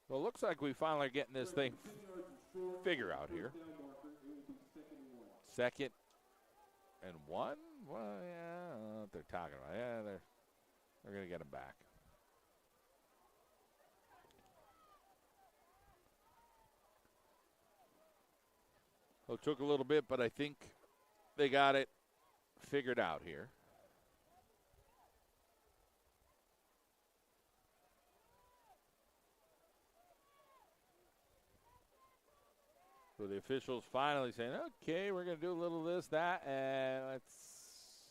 Well, it looks like we finally are getting this thing figured out here. 2nd and 1? Well, yeah, I don't know what they're talking about. Yeah, they're going to get him back. Well, it took a little bit, but I think they got it figured out here. So the officials finally saying, okay, we're going to do a little this, that, and let's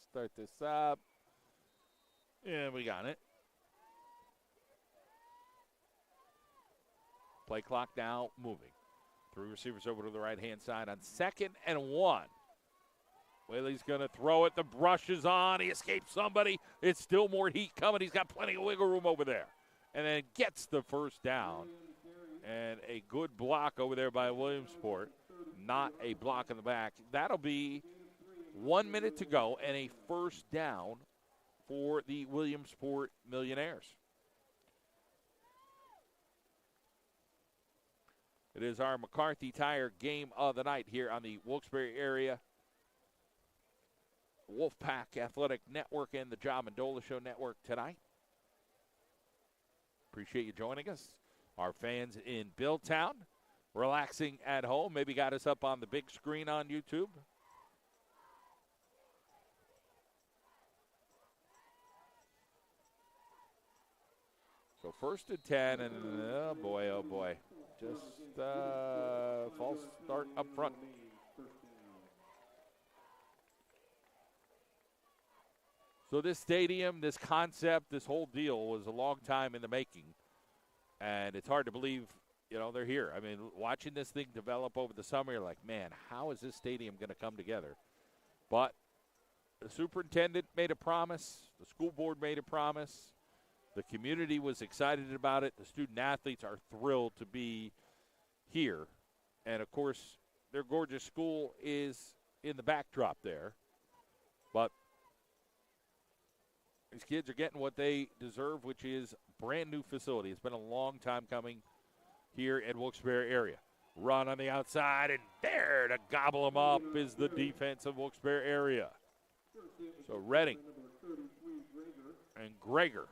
start this up. And we got it. Play clock now moving. 3 receivers over to the right-hand side on 2nd and 1. Whaley's going to throw it. The brush is on. He escapes somebody. It's still more heat coming. He's got plenty of wiggle room over there. And then gets the first down. And a good block over there by Williamsport. Not a block in the back. That'll be 1 minute to go and a first down for the Williamsport Millionaires. It is our McCarthy Tire game of the night here on the Wilkes-Barre area Wolfpack Athletic Network and the Job and Dola Show Network tonight. Appreciate you joining us. Our fans in Billtown, relaxing at home, maybe got us up on the big screen on YouTube. So 1st and 10, and oh boy. Just false start up front. So this stadium, this concept, this whole deal was a long time in the making. And it's hard to believe, they're here. I mean, watching this thing develop over the summer, you're like, man, how is this stadium going to come together? But the superintendent made a promise. The school board made a promise. The community was excited about it. The student athletes are thrilled to be here. And, of course, their gorgeous school is in the backdrop there. But these kids are getting what they deserve, which is brand-new facility. It's been a long time coming here at Wilkes-Barre area. Run on the outside, and there to gobble them up is the defense of Wilkes-Barre area. So Redding and Greger.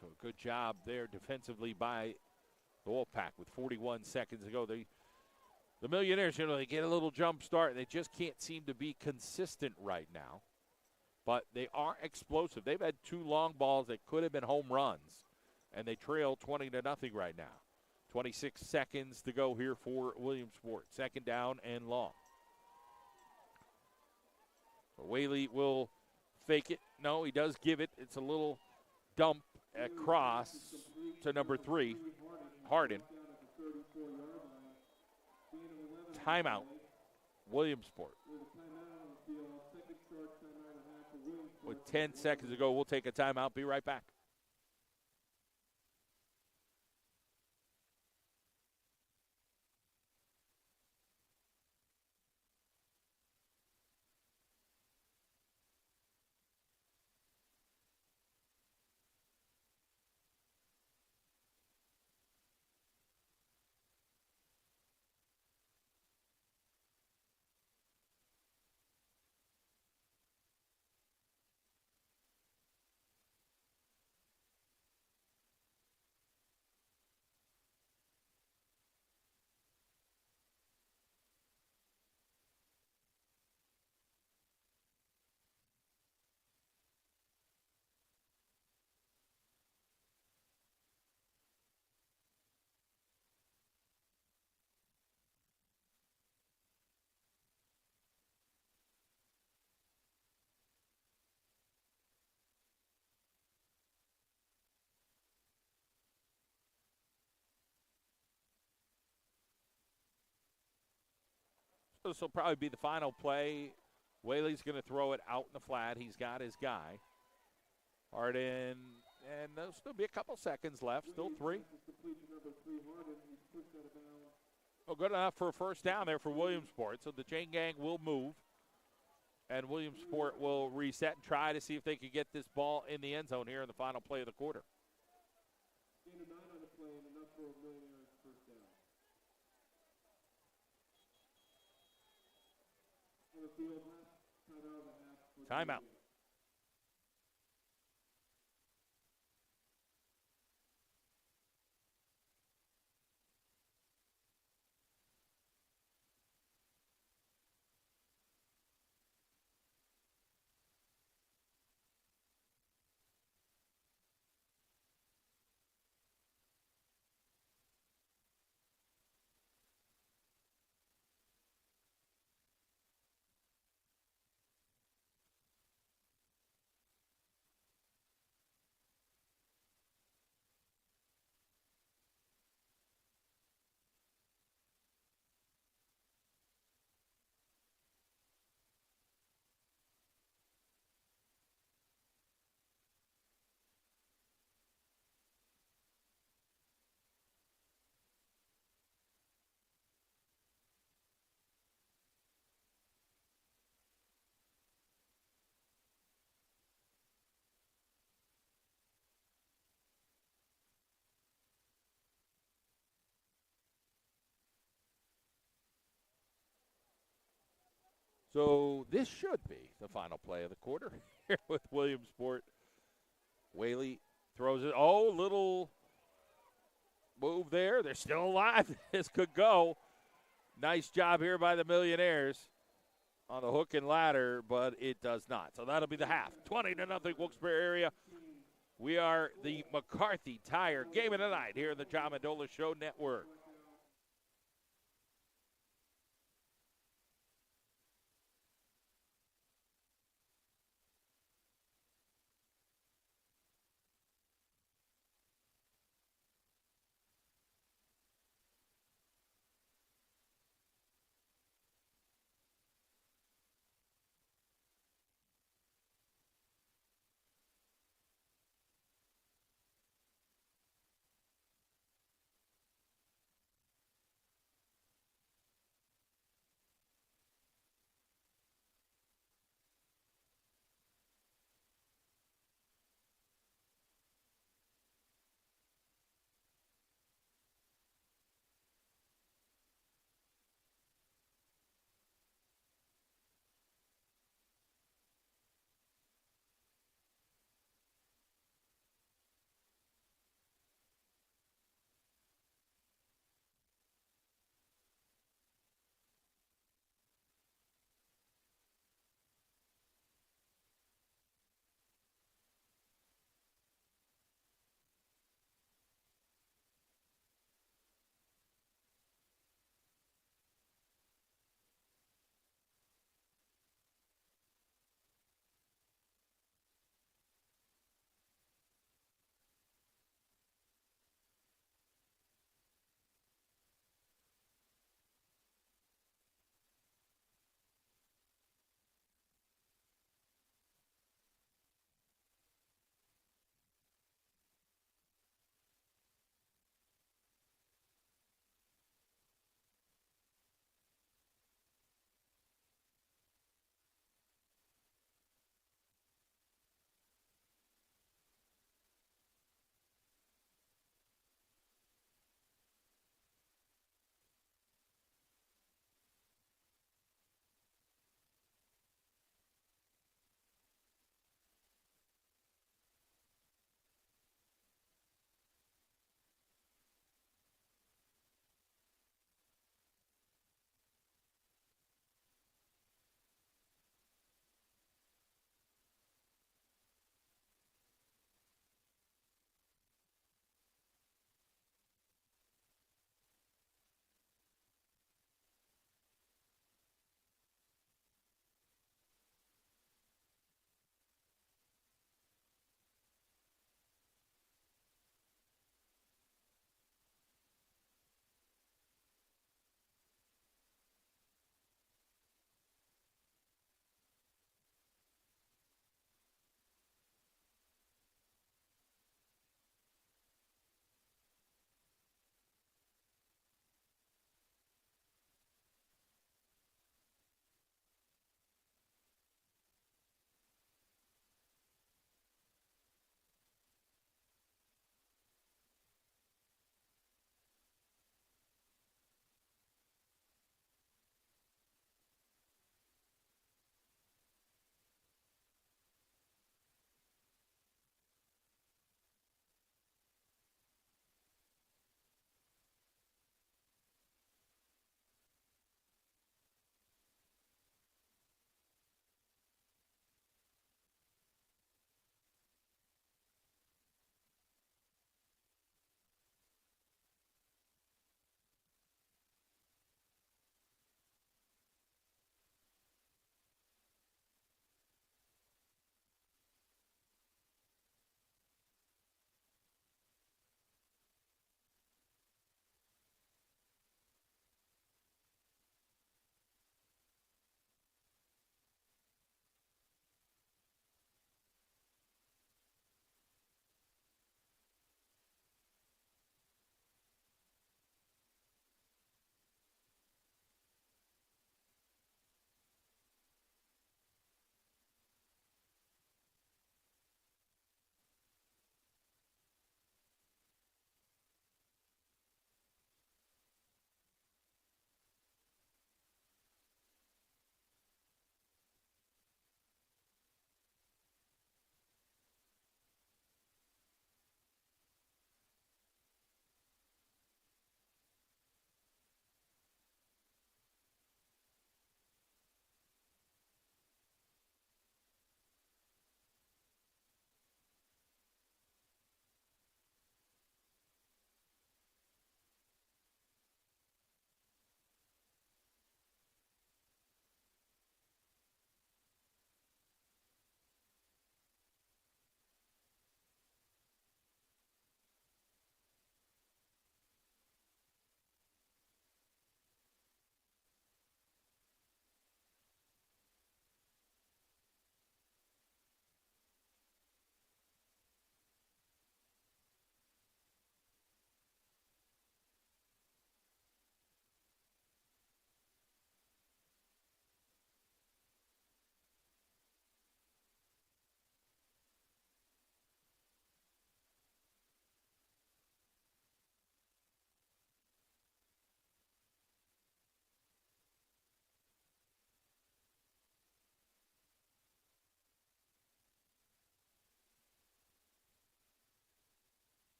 So good job there defensively by the Wolfpack with 41 seconds to go. The Millionaires, they get a little jump start. They just can't seem to be consistent right now. But they are explosive. They've had 2 long balls that could have been home runs, and they trail 20-0 right now. 26 seconds to go here for Williamsport. Second down and long. Whaley will fake it. No, he does give it. It's a little dump across to number 3, Hardin. Timeout, Williamsport. With 10 seconds to go, we'll take a timeout. Be right back. This will probably be the final play. Whaley's going to throw it out in the flat. He's got his guy. Hardin, and there'll still be a couple seconds left. Still 3. Oh, good enough for a first down there for Williamsport. So the chain gang will move, and Williamsport will reset and try to see if they can get this ball in the end zone here in the final play of the quarter. Timeout. So this should be the final play of the quarter here with Williamsport. Whaley throws it. Oh, little move there. They're still alive. This could go. Nice job here by the Millionaires on the hook and ladder, but it does not. So that'll be the half. 20-0 Wilkes-Barre area. We are the McCarthy Tire Game of the Night here in the John Mendola Show Network.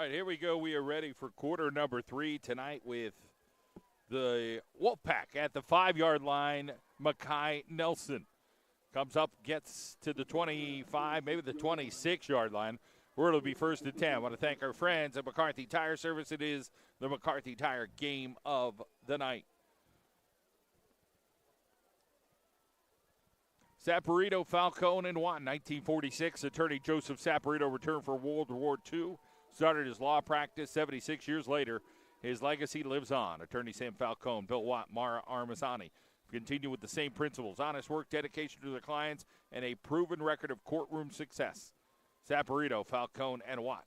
All right, here we go. We are ready for quarter number 3 tonight with the Wolfpack at the 5-yard line. Makai Nelson comes up, gets to the 25, maybe the 26-yard line, where it'll be 1st and 10. I want to thank our friends at McCarthy Tire Service. It is the McCarthy Tire game of the night. Saporito, Falcone, and Watt, 1946. Attorney Joseph Saporito returned for World War II. Started his law practice 76 years later. His legacy lives on. Attorney Sam Falcone, Bill Watt, Mara Armazani continue with the same principles: honest work, dedication to their clients, and a proven record of courtroom success. Saporito, Falcone, and Watt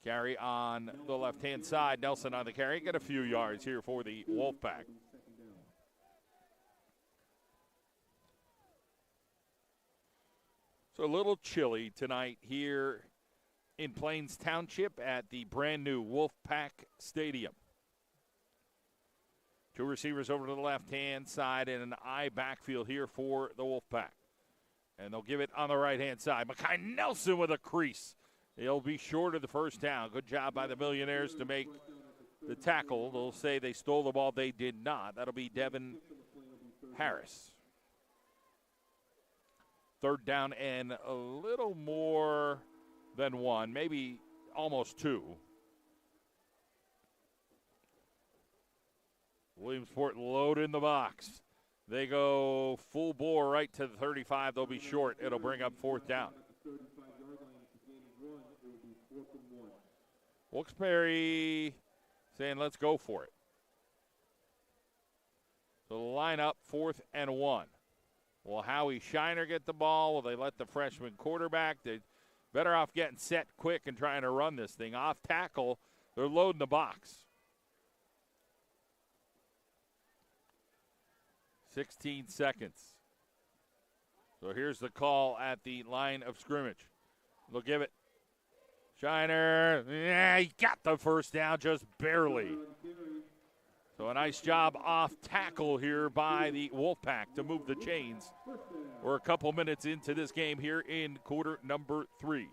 carry on the left-hand side. Nelson on the carry. Get a few yards here for the Wolfpack. So a little chilly tonight here in Plains Township at the brand-new Wolfpack Stadium. 2 receivers over to the left-hand side and an I backfield here for the Wolfpack. And they'll give it on the right-hand side. Makai Nelson with a crease. He'll be short of the first down. Good job by the Millionaires to make the tackle. They'll say they stole the ball. They did not. That'll be Devin Harris. 3rd down and a little more than 1, maybe almost 2. Williamsport load in the box. They go full bore right to the 35. They'll be short. It'll bring up 4th down. Wilkes-Barre saying let's go for it. So the line up 4th and 1. Will Howie Shiner get the ball? Will they let the freshman quarterback? They're better off getting set quick and trying to run this thing. Off tackle, they're loading the box. 16 seconds. So here's the call at the line of scrimmage. They'll give it. Shiner, he got the first down, just barely. So a nice job off tackle here by the Wolfpack to move the chains. We're a couple minutes into this game here in quarter number 3.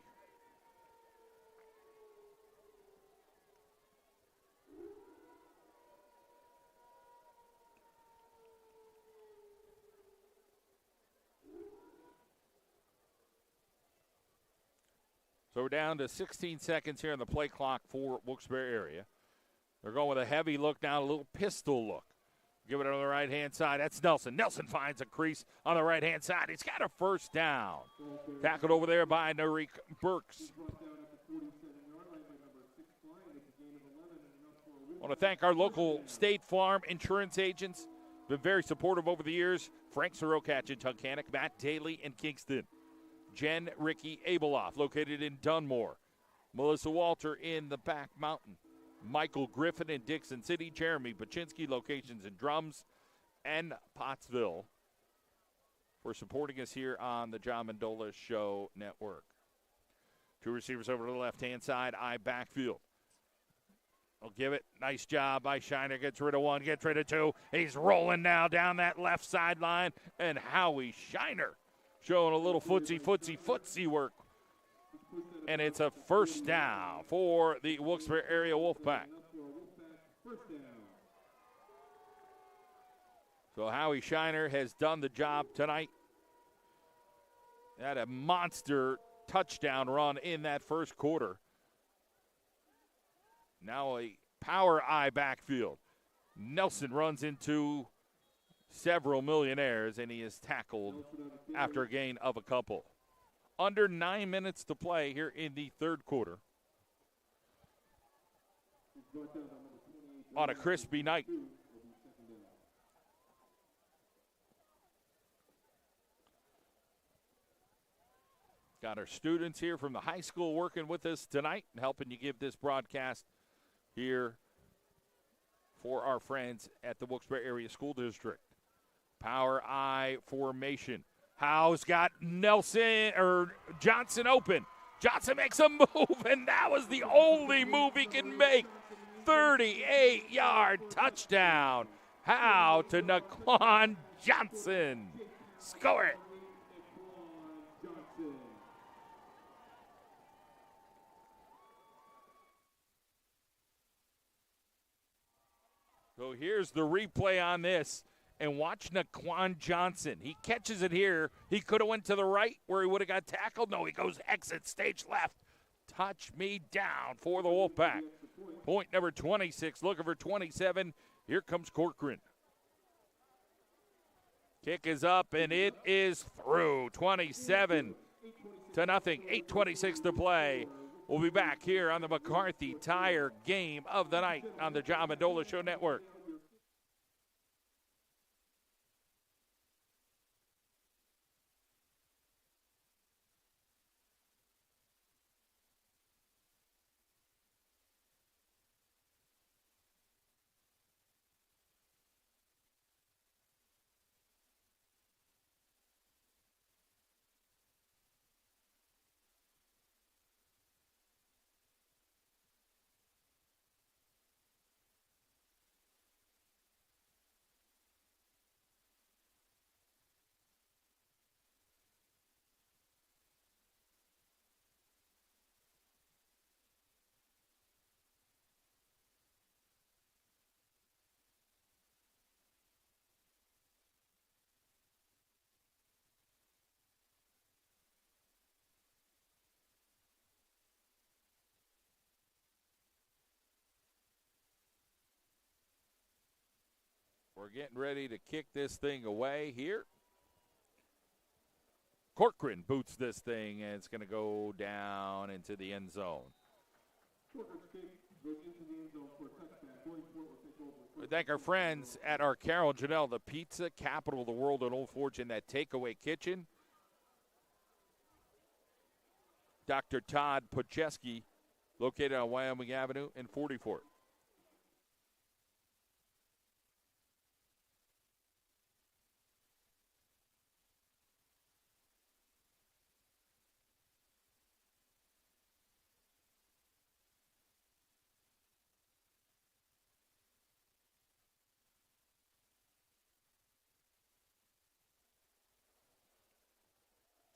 So we're down to 16 seconds here on the play clock for Wilkes-Barre area. They're going with a heavy look now, a little pistol look. Give it on the right-hand side. That's Nelson. Nelson finds a crease on the right-hand side. He's got a first down. Tackled over there by Narik Burks. I want to thank our local State Farm insurance agents. Been very supportive over the years. Frank Sorokatch in Tunkhannock, Matt Daly in Kingston. Jen Ricky Abeloff, located in Dunmore. Melissa Walter in the Back Mountain. Michael Griffin in Dixon City. Jeremy Paczynski, locations in Drums and Pottsville, for supporting us here on the John Mendola Show Network. 2 receivers over to the left-hand side. I backfield. I'll give it. Nice job by Shiner. Gets rid of 1, gets rid of 2. He's rolling now down that left sideline. And Howie Shiner showing a little footsie work. And it's a first down for the Wilkes-Barre area Wolfpack. So Howie Shiner has done the job tonight. Had a monster touchdown run in that first quarter. Now a power I backfield. Nelson runs into several Millionaires, and he is tackled after a gain of a couple. Under 9 minutes to play here in the third quarter. On a crispy night. Got our students here from the high school working with us tonight and helping you give this broadcast here for our friends at the Wilkes-Barre Area School District. Power I formation. Howe's got Johnson open. Johnson makes a move, and that was the only move he can make. 38-yard touchdown. Howe to Naquan Johnson. Score it. So here's the replay on this. And watch Naquan Johnson. He catches it here. He could have went to the right where he would have got tackled. No, he goes exit, stage left. Touch me down for the Wolfpack. Point number 26, looking for 27. Here comes Corcoran. Kick is up, and it is through. 27-0. 8:26 to play. We'll be back here on the McCarthy Tire Game of the Night on the John Mendola Show Network. We're getting ready to kick this thing away here. Corcoran boots this thing, and it's going to go down into the end zone. We thank our friends at our Carol Janelle, the pizza capital of the world in Old Forge, in that takeaway kitchen. Dr. Todd Podcheski, located on Wyoming Avenue in 44.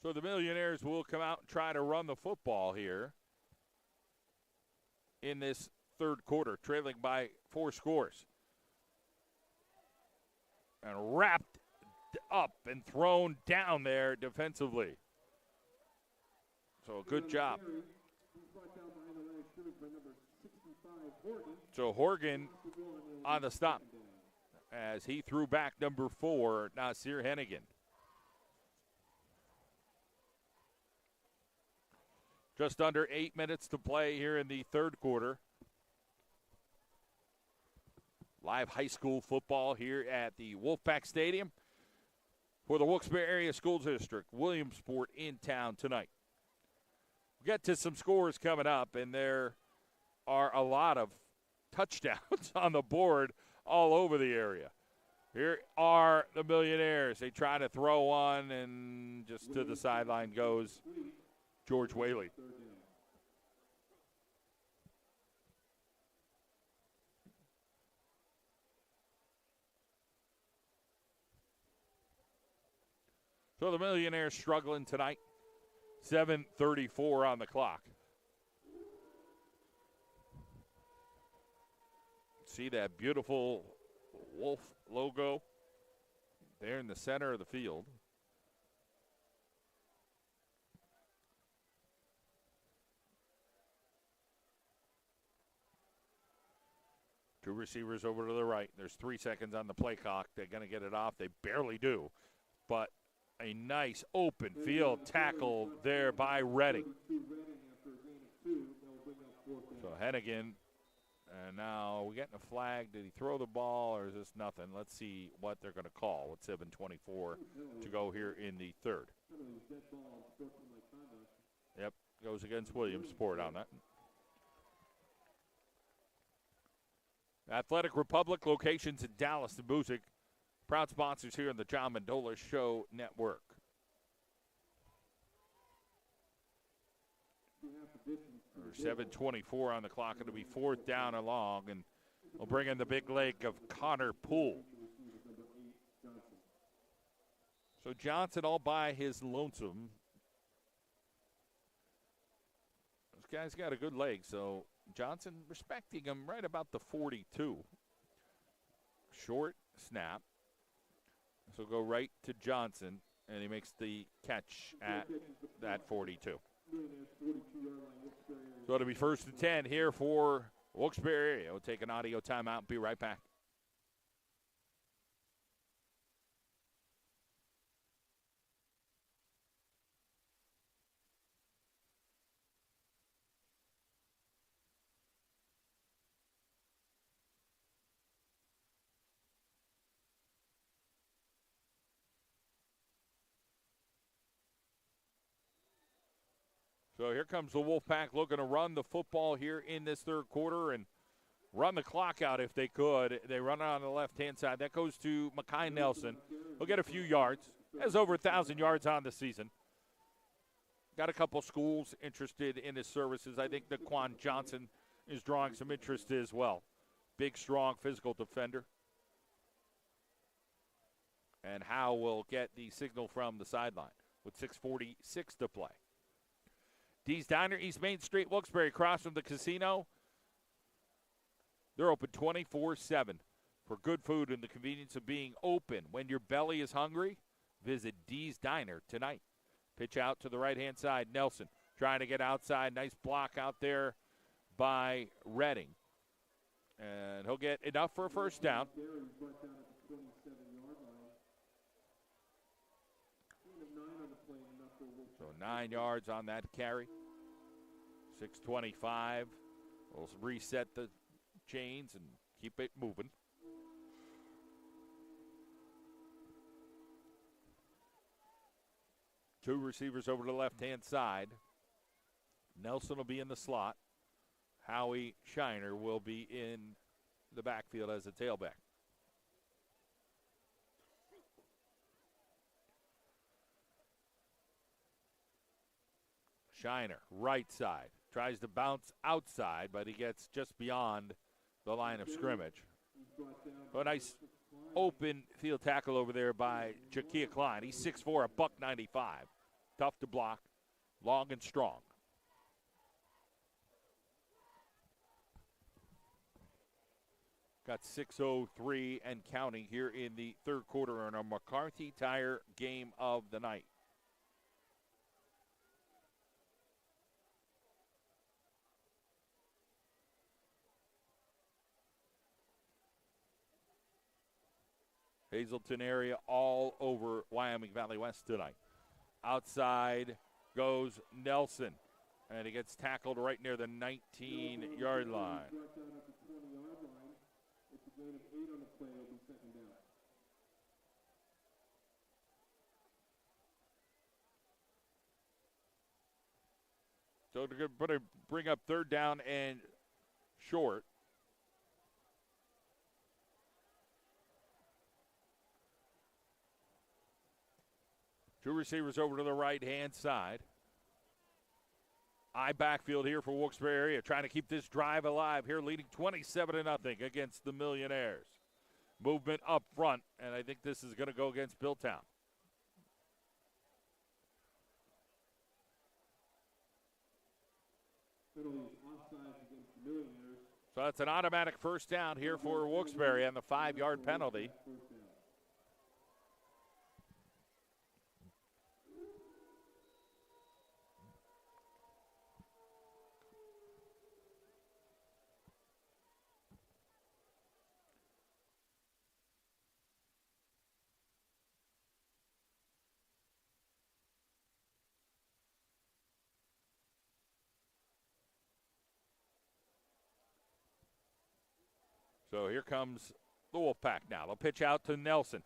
So the Millionaires will come out and try to run the football here in this third quarter, trailing by 4 scores. And wrapped up and thrown down there defensively. So good job. So Horgan on the stop as he threw back number 4, Nasir Hennigan. Just under 8 minutes to play here in the third quarter. Live high school football here at the Wolfpack Stadium for the Wilkes-Barre Area School District. Williamsport in town tonight. We'll get to some scores coming up, and there are a lot of touchdowns on the board all over the area. Here are the Millionaires. They try to throw one, and just to the sideline goes George Whaley. So the Millionaires struggling tonight. 7:34 on the clock. See that beautiful wolf logo there in the center of the field. Two receivers over to the right. There's 3 seconds on the play clock. They're going to get it off. They barely do. But a nice open field tackle there by Redding. So Hennigan, and now we're getting a flag. Did he throw the ball or is this nothing? Let's see what they're going to call with 7:24 to go here in the third. Yep, goes against Williamsport on that. Athletic Republic, locations in Dallas and Busick. Proud sponsors here on the John Mendola Show Network. There's 7:24 on the clock. It'll be 4th down and long, and we'll bring in the big leg of Connor Poole. So Johnson all by his lonesome. This guy's got a good leg, so Johnson respecting him right about the 42. Short snap. This will go right to Johnson, and he makes the catch at that 42. So it'll be 1st and 10 here for Wilkes-Barre area. We'll take an audio timeout and be right back. So here comes the Wolfpack looking to run the football here in this third quarter and run the clock out if they could. They run it on the left-hand side. That goes to Makai Nelson. He'll get a few yards. Has over 1,000 yards on the season. Got a couple schools interested in his services. I think Daquan Johnson is drawing some interest as well. Big, strong, physical defender. And Howe will get the signal from the sideline with 6:46 to play. Dee's Diner, East Main Street, Wilkes-Barre, across from the casino. They're open 24/7 for good food and the convenience of being open. When your belly is hungry, visit Dee's Diner tonight. Pitch out to the right-hand side. Nelson trying to get outside. Nice block out there by Redding. And he'll get enough for a first down. So 9 yards on that carry. 6:25. We'll reset the chains and keep it moving. Two receivers over to the left-hand side. Nelson will be in the slot. Howie Shiner will be in the backfield as a tailback. Shiner, right side. Tries to bounce outside, but he gets just beyond the line of scrimmage. So a nice open field tackle over there by Jakia Klein. He's 6'4", $195. Tough to block, long and strong. Got 6:03 and counting here in the third quarter in our McCarthy Tire game of the night. Hazleton area all over Wyoming Valley West tonight. Outside goes Nelson, and he gets tackled right near the 19-yard line. So they're going to bring up third down and short. Two receivers over to the right-hand side. I backfield here for Wilkes-Barre area, trying to keep this drive alive here, leading 27-0 against the Millionaires. Movement up front, and I think this is going to go against Billtown. So that's an automatic first down here for Wilkes-Barre on the 5-yard penalty. So here comes the Wolfpack now. They'll pitch out to Nelson.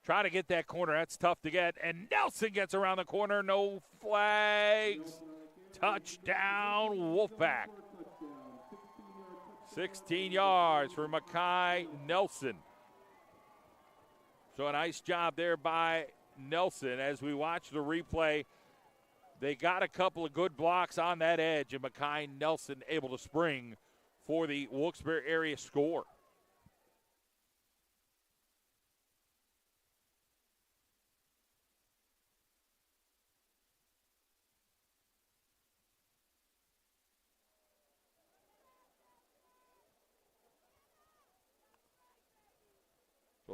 Try to get that corner. That's tough to get. And Nelson gets around the corner. No flags. Touchdown, Wolfpack. 16 yards for Makai Nelson. So a nice job there by Nelson. As we watch the replay, they got a couple of good blocks on that edge, and Makai Nelson able to spring for the Wilkes-Barre area score.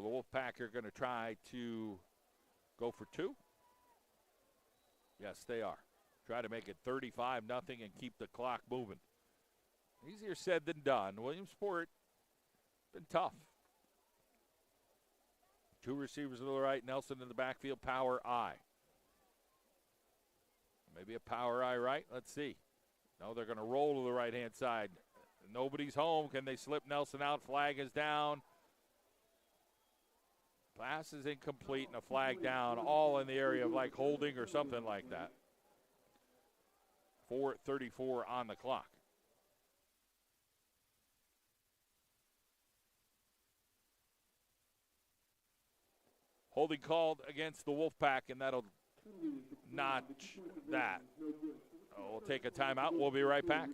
the Wolfpack are going to try to go for two. Yes, they are. Try to make it 35-0 and keep the clock moving. Easier said than done. Williamsport, been tough. Two receivers to the right, Nelson in the backfield, power I. Maybe a power I right, let's see. No, they're going to roll to the right-hand side. Nobody's home. Can they slip Nelson out? Flag is down. Pass is incomplete and a flag down, all in the area of like holding or something like that. 4:34 on the clock. Holding called against the Wolfpack, and that'll notch that. We'll take a timeout. We'll be right back.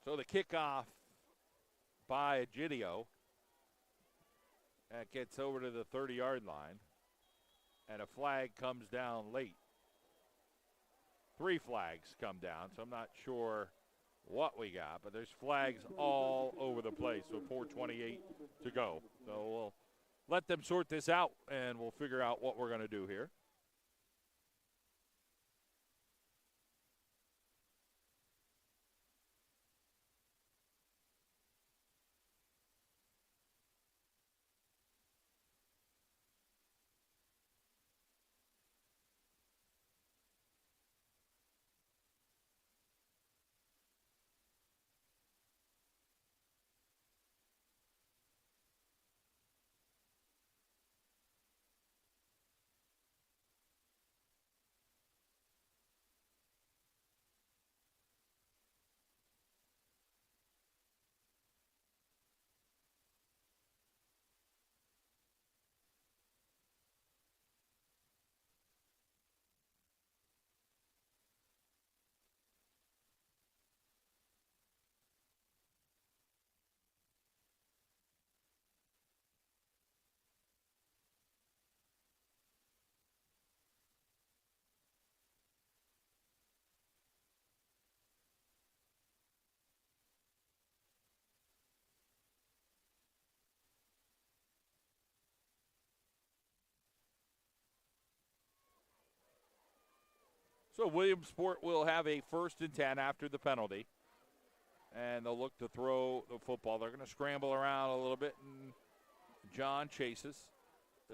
So the kickoff by Egidio. That gets over to the 30-yard line. And a flag comes down late. 3 flags come down, so I'm not sure what we got. But there's flags all over the place, so 4:28 to go. So we'll let them sort this out, and we'll figure out what we're going to do here. So Williamsport will have a 1st and 10 after the penalty. And they'll look to throw the football. They're going to scramble around a little bit, and John chases.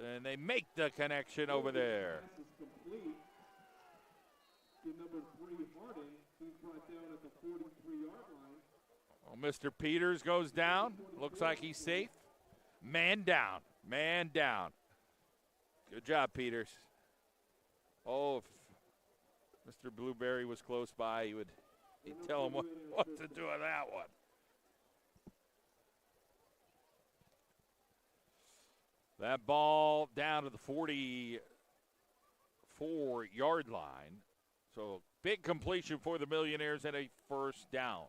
And they make the connection over there. Well, Mr. Peters goes down. Looks like he's safe. Man down. Man down. Good job, Peters. Oh, if Mr. Blueberry was close by, he'd tell him what to do with that one. That ball down to the 44-yard line. So big completion for the Millionaires and a 1st down.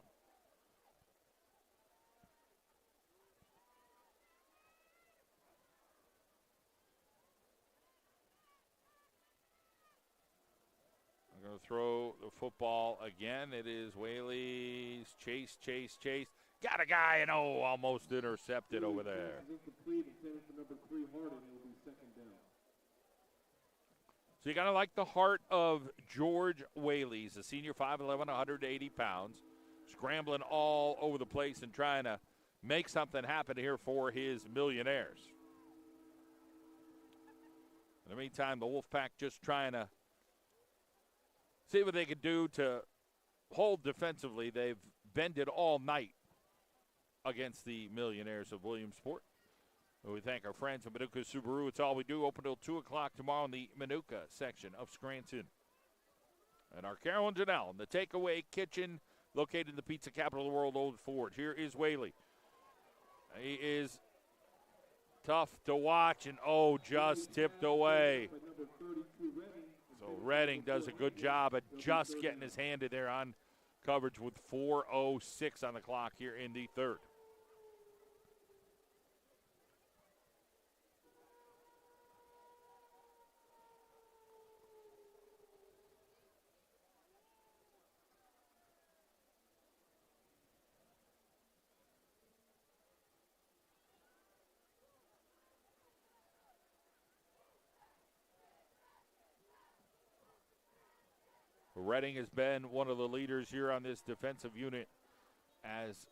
Going to throw the football again. It is Whaley's chase. Got a guy and almost intercepted over there. So you got to like the heart of George Whaley's, a senior, 5'11", 180 pounds, scrambling all over the place and trying to make something happen here for his Millionaires. In the meantime, the Wolfpack just trying to see what they can do to hold defensively. They've bended all night against the Millionaires of Williamsport. We thank our friends at Manuka Subaru. It's all we do. Open till 2 o'clock tomorrow in the Manuka section of Scranton. And our Carol and Janelle in the takeaway kitchen located in the pizza capital of the world, Old Ford. Here is Whaley. He is tough to watch and, just tipped away. So Redding does a good job at just getting his hand in there on coverage with 4:06 on the clock here in the third. Redding has been one of the leaders here on this defensive unit as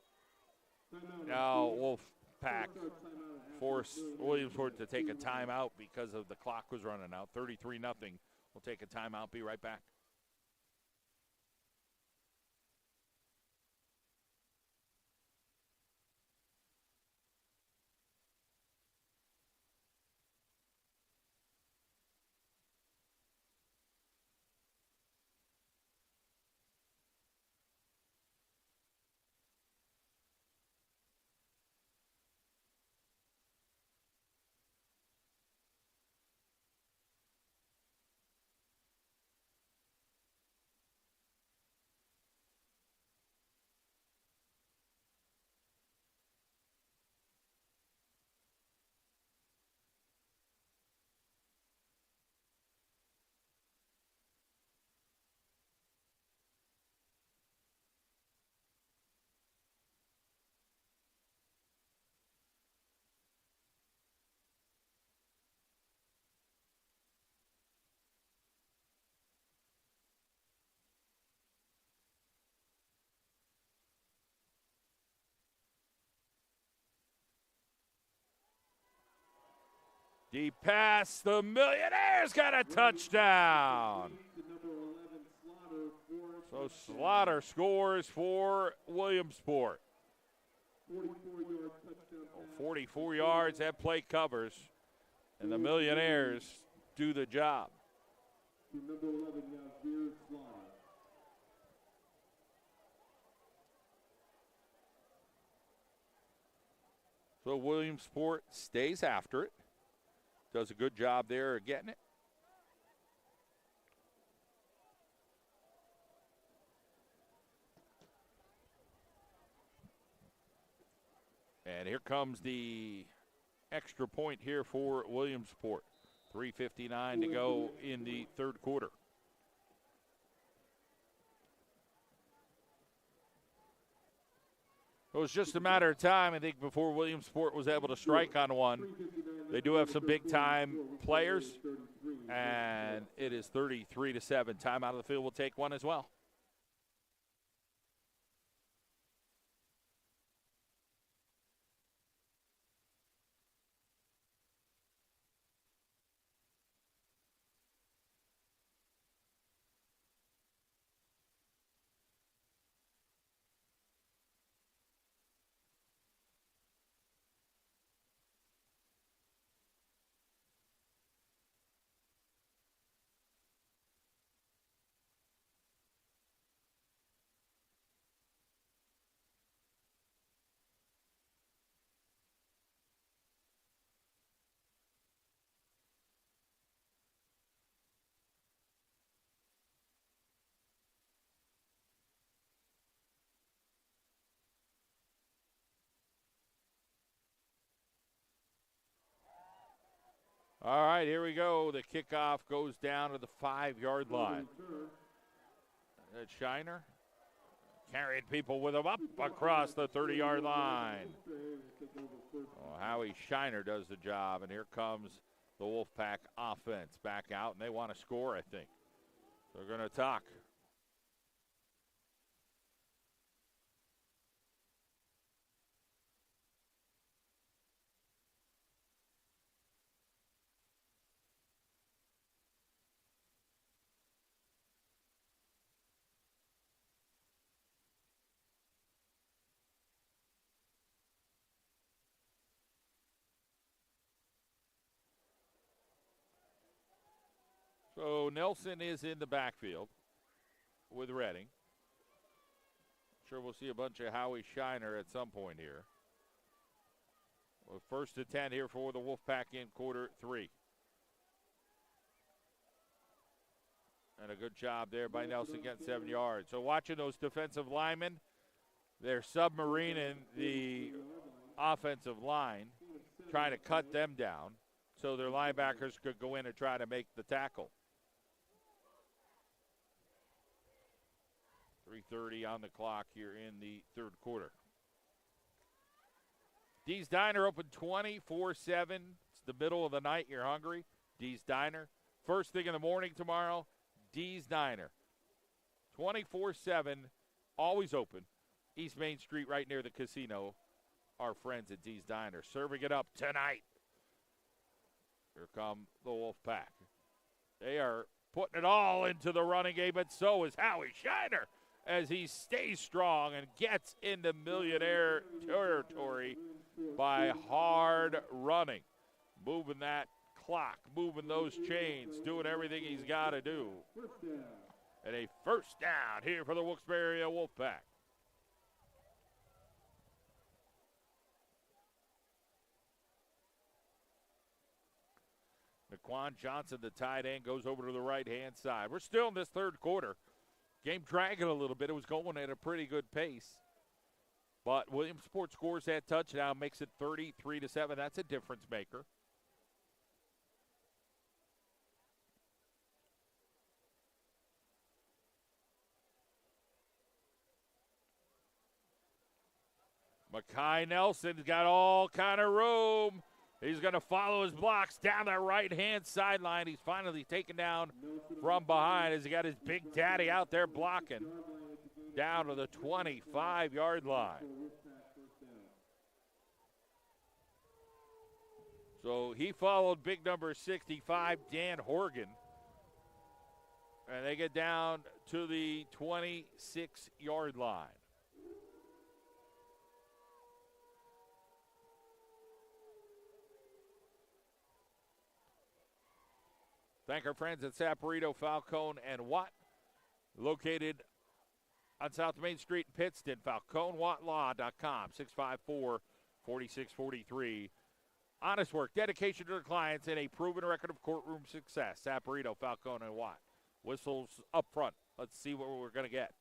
now Wolfpack forced Williamsport to take a timeout because of the clock was running out. 33-0. We'll take a timeout. Be right back. Deep pass, the Millionaires got a touchdown. So Slaughter scores for Williamsport. 44 yards, that play covers, and the Millionaires do the job. So Williamsport stays after it. Does a good job there of getting it. And here comes the extra point here for Williamsport. 3:59 to go in the third quarter. It was just a matter of time, I think, before Williamsport was able to strike on one. They do have some big-time players, and it is 33-7. Time out of the field will take one as well. All right, here we go. The kickoff goes down to the 5-yard line. That's Shiner carrying people with him up across the 30-yard line. Oh, Howie Shiner does the job, and here comes the Wolfpack offense back out, and they want to score, I think. They're going to talk. So Nelson is in the backfield with Redding. Sure, we'll see a bunch of Howie Shiner at some point here. Well, 1st and 10 here for the Wolfpack in quarter 3. And a good job there by Nelson getting 7 yards. So watching those defensive linemen, they're submarining the offensive line, trying to cut them down so their linebackers could go in and try to make the tackle. 3:30 on the clock here in the third quarter. Dee's Diner open 24/7. It's the middle of the night. You're hungry. Dee's Diner. First thing in the morning tomorrow, Dee's Diner. 24/7, always open. East Main Street right near the casino. Our friends at Dee's Diner serving it up tonight. Here come the Wolfpack. They are putting it all into the running game, but so is Howie Shiner as he stays strong and gets into millionaire territory by hard running. Moving that clock, moving those chains, doing everything he's got to do. And a first down here for the Wilkes-Barre area Wolfpack. Naquan Johnson, the tight end, goes over to the right-hand side. We're still in this third quarter. Game dragging a little bit. It was going at a pretty good pace. But Williamsport scores that touchdown, makes it 33-7. That's a difference maker. Makai Nelson's got all kind of room. He's going to follow his blocks down that right-hand sideline. He's finally taken down from behind as he got his big daddy out there blocking down to the 25-yard line. So he followed big number 65, Dan Horgan. And they get down to the 26-yard line. Thank our friends at Saporito, Falcone, and Watt, located on South Main Street in Pittston. FalconeWattLaw.com, 654-4643. Honest work, dedication to their clients, and a proven record of courtroom success. Saporito, Falcone, and Watt. Whistles up front. Let's see what we're going to get.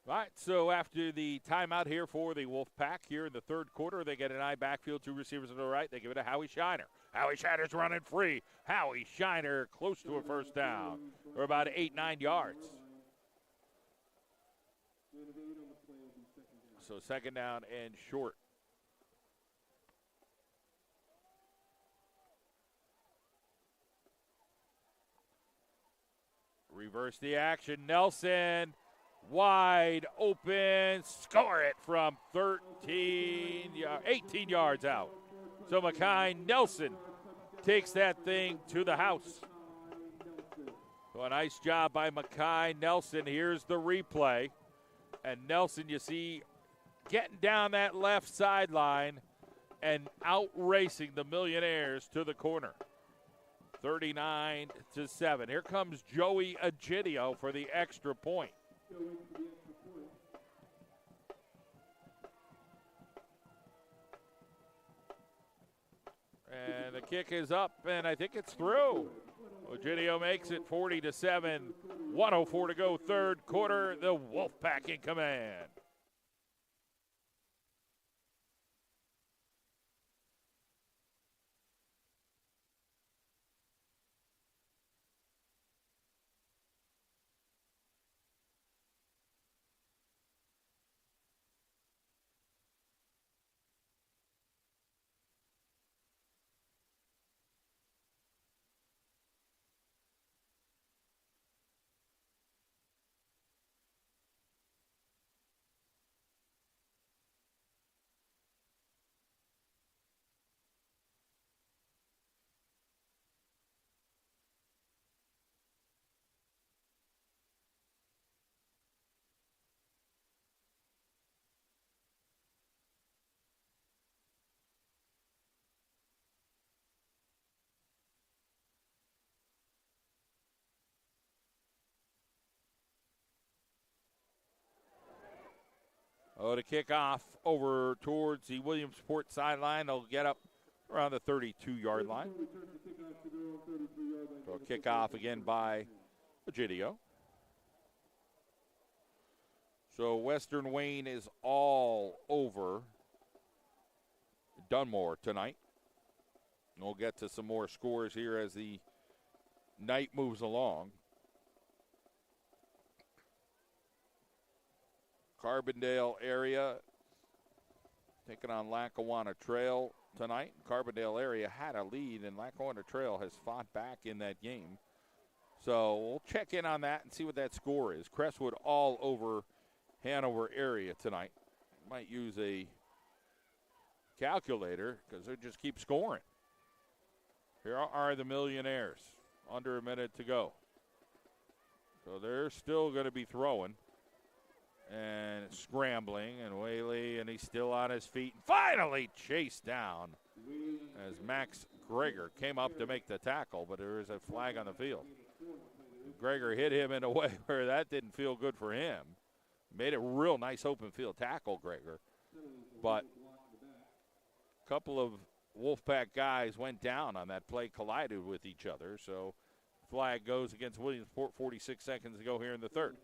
All right, so after the timeout here for the Wolfpack here in the third quarter, they get an eye backfield, two receivers to the right. They give it to Howie Shiner. Howie Shiner's running free. Howie Shiner close to a first down, or about 8-9 yards. So second down and short. Reverse the action. Nelson. Wide open, score it from 18 yards out. So Makai Nelson takes that thing to the house. So a nice job by Makai Nelson. Here's the replay. And Nelson, you see, getting down that left sideline and out racing the Millionaires to the corner. 39-7. Here comes Joey Egidio for the extra point. And the kick is up, and I think it's through. Egidio makes it 40-7. 1:04 to go, third quarter. The Wolfpack in command. Oh, to kick off over towards the Williamsport sideline. They'll get up around the 32-yard line. So kick off again by Egidio. So Western Wayne is all over Dunmore tonight. We'll get to some more scores here as the night moves along. Carbondale area taking on Lackawanna Trail tonight. Carbondale area had a lead, and Lackawanna Trail has fought back in that game. So we'll check in on that and see what that score is. Crestwood all over Hanover area tonight. Might use a calculator because they just keep scoring. Here are the Millionaires. Under a minute to go. So they're still going to be throwing and scrambling, and Whaley, and he's still on his feet. Finally chased down as Max Greger came up to make the tackle, but there is a flag on the field. Greger hit him in a way where that didn't feel good for him. Made a real nice open field tackle, Greger. But a couple of Wolfpack guys went down on that play, collided with each other. So flag goes against Williamsport, 46 seconds to go here in the third.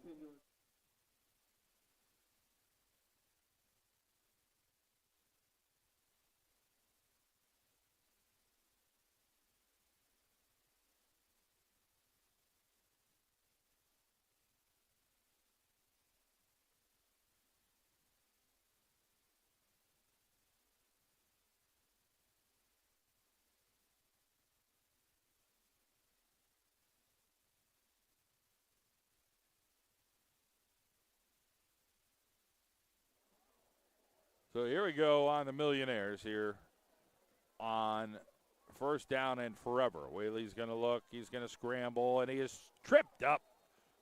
So here we go on the Millionaires here on first down and forever. Whaley's going to look. He's going to scramble, and he is tripped up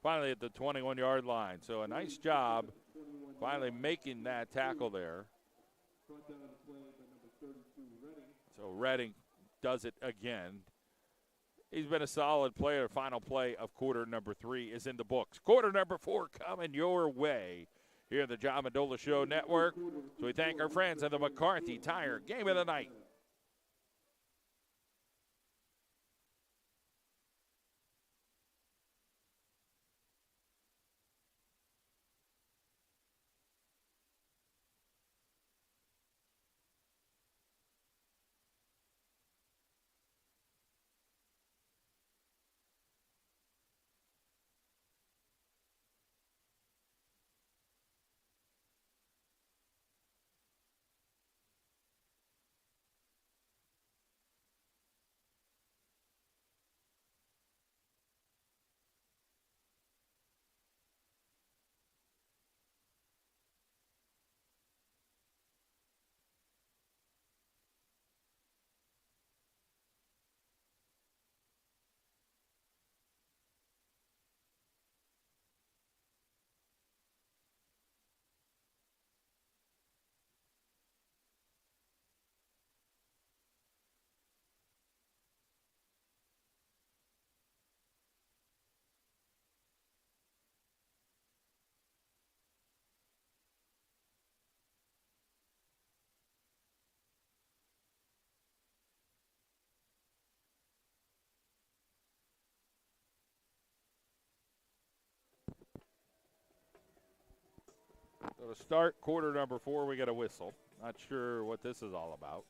finally at the 21-yard line. So a nice job finally making that tackle there. So Redding does it again. He's been a solid player. Final play of quarter number 3 is in the books. Quarter number 4 coming your way here in the John Mendola Show Network. So we thank our friends at the McCarthy Tire Game of the Night. So to start quarter number 4, we get a whistle. Not sure what this is all about.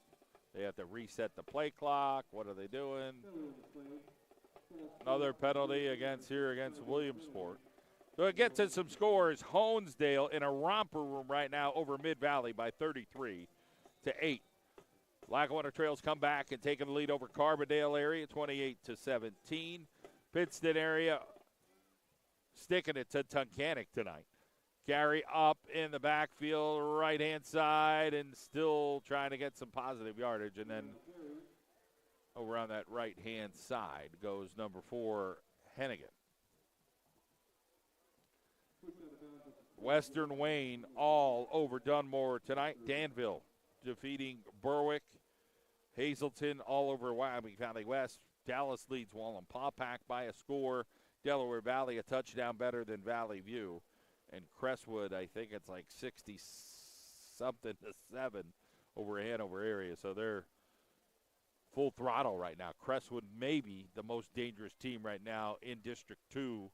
They have to reset the play clock. What are they doing? Another penalty against Williamsport. So it gets us some scores. Honesdale in a romper room right now over Mid-Valley by 33-8. Lackawanna Trails come back and take the lead over Carbondale area, 28-17. Pittston area sticking it to Tunkhannock tonight. Gary up in the backfield, right-hand side, and still trying to get some positive yardage. And then over on that right-hand side goes number 4, Hennigan. Western Wayne all over Dunmore tonight. Danville defeating Berwick. Hazleton all over Wyoming Valley West. Dallas leads Wolfpack by a score. Delaware Valley a touchdown better than Valley View. And Crestwood, I think it's like 60-something to 7 over Hanover area. So they're full throttle right now. Crestwood may be the most dangerous team right now in District 2,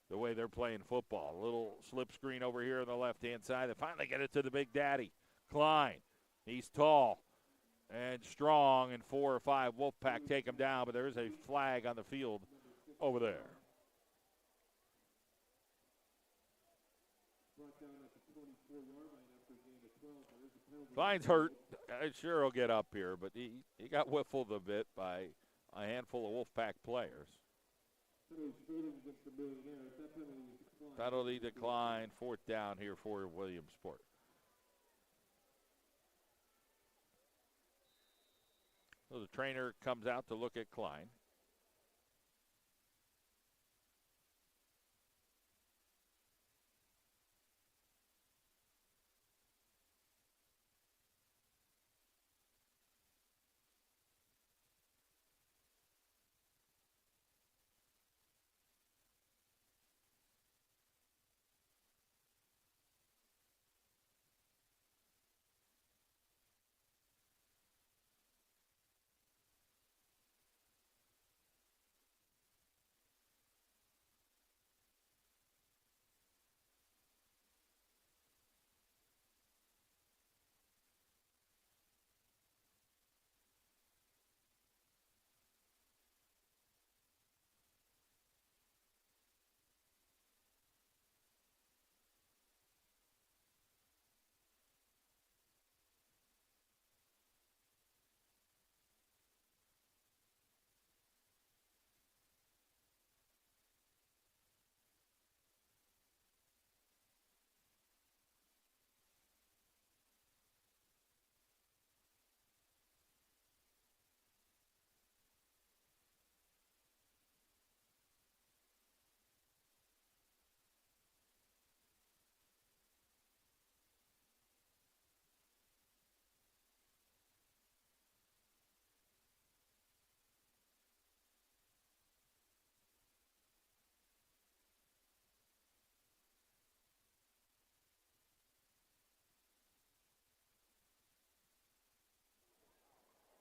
the way they're playing football. A little slip screen over here on the left-hand side. They finally get it to the big daddy, Klein. He's tall and strong, and 4 or 5 Wolfpack take him down, but there is a flag on the field over there. Klein's hurt. I sure he'll get up here, but he got whiffled a bit by a handful of Wolfpack players. Penalty decline, 4th down here for Williamsport. So the trainer comes out to look at Klein.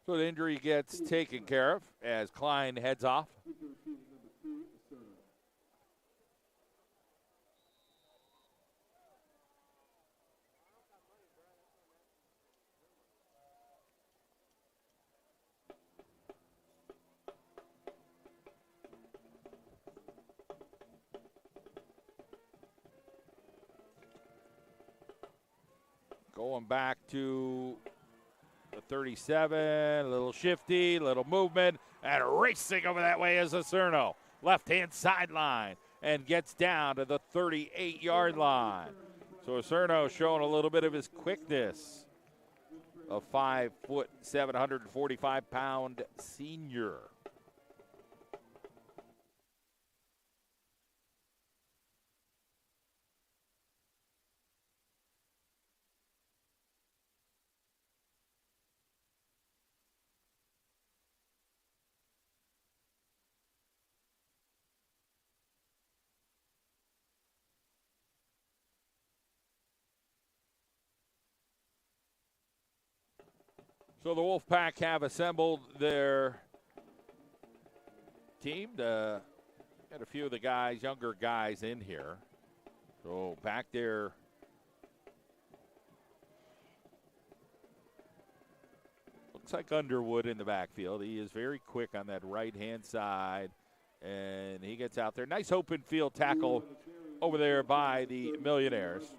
So the injury gets taken care of as Klein heads off. Going back to the 37, a little shifty, little movement, and racing over that way is Acerno. Left-hand sideline and gets down to the 38-yard line. So Acerno showing a little bit of his quickness. A 5', 745-pound senior. So the Wolfpack have assembled their team. Got a few of the guys, younger guys in here. So back there Looks like Underwood in the backfield. He is very quick on that right-hand side, and he gets out there. Nice open field tackle over there by the Millionaires.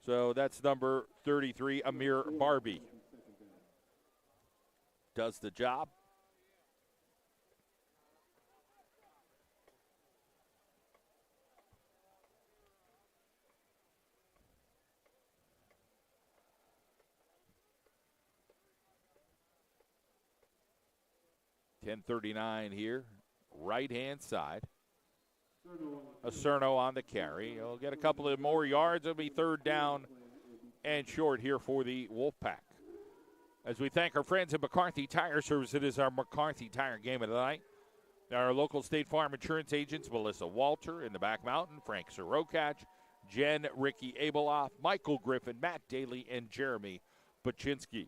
So that's number 33, Amir Barbie. Does the job. .10:39 here, right-hand side. Acerno on the carry. He'll get a couple of more yards. It'll be third down and short here for the Wolfpack. As we thank our friends at McCarthy Tire Service, it is our McCarthy Tire game of the night. Our local State Farm insurance agents, Melissa Walter in the back mountain, Frank Sirokach, Jen Ricky Abeloff, Michael Griffin, Matt Daly, and Jeremy Baczynski.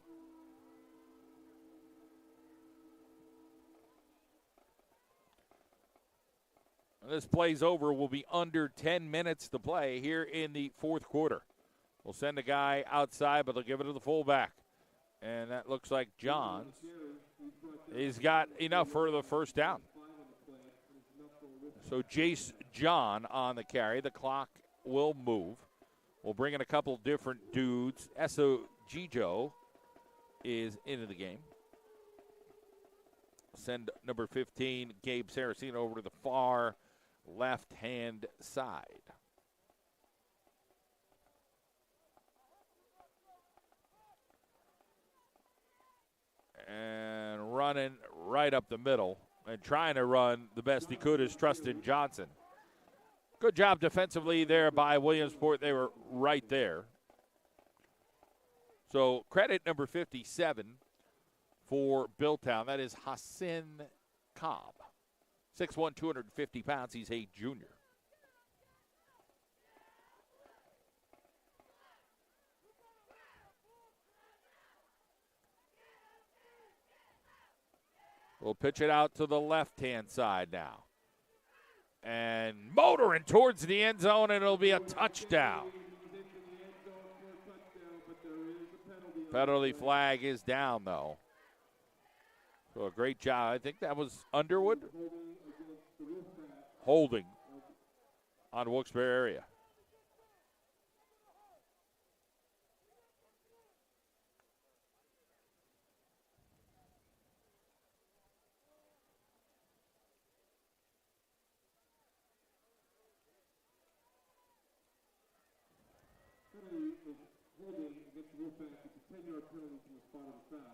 This play's over. Will be under 10 minutes to play here in the fourth quarter. We'll send a guy outside, but they'll give it to the fullback. And that looks like Johns. He's got enough for the first down. So Jace John on the carry. The clock will move. We'll bring in a couple different dudes. Esso Gijo is into the game. Send number 15, Gabe Saraceno, over to the far left-hand side. And running right up the middle and trying to run the best he could is Trustin Johnson. Good job defensively there by Williamsport. They were right there. So credit number 57 for Billtown. That is Hassan Cobb. 6'1", 250 pounds. He's a junior. We'll pitch it out to the left-hand side now. And motoring towards the end zone, and it'll be a touchdown. Penalty flag is down, though. So a great job. I think that was Underwood holding on Wilkes-Barre area.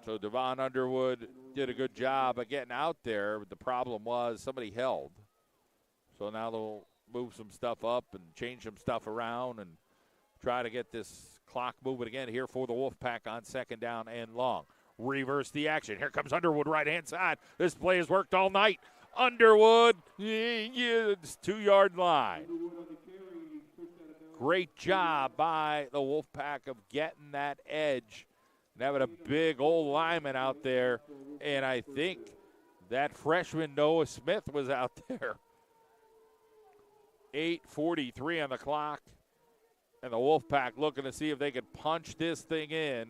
So Devon Underwood did a good job of getting out there. The problem was somebody held. So now they'll move some stuff up and change some stuff around and try to get this clock moving again here for the Wolfpack on second down and long. Reverse the action. Here comes Underwood right-hand side. This play has worked all night. Underwood, it's 2-yard line. Great job by the Wolfpack of getting that edge and having a big old lineman out there. And I think that freshman Noah Smith was out there. 8:43 on the clock. And the Wolfpack looking to see if they could punch this thing in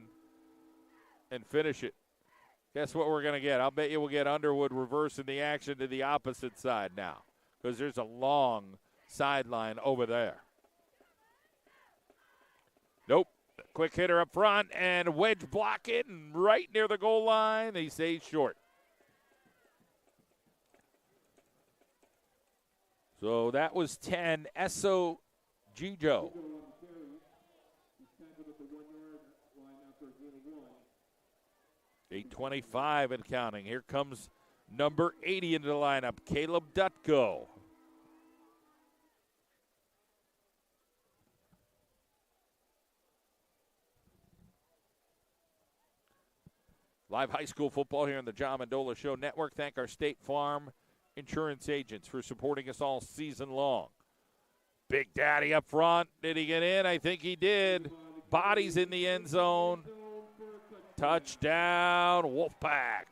and finish it. Guess what we're going to get? I'll bet you we'll get Underwood reversing the action to the opposite side now because there's a long sideline over there. Nope. Quick hitter up front and wedge block it and right near the goal line. He stays short. So that was 10. Esso Gijo. .825 and counting. Here comes number 80 into the lineup, Caleb Dutko. Live high school football here on the John Mendola Show Network. Thank our State Farm insurance agents for supporting us all season long. Big Daddy up front. Did he get in? I think he did. Bodies in the end zone. Touchdown, Wolfpack.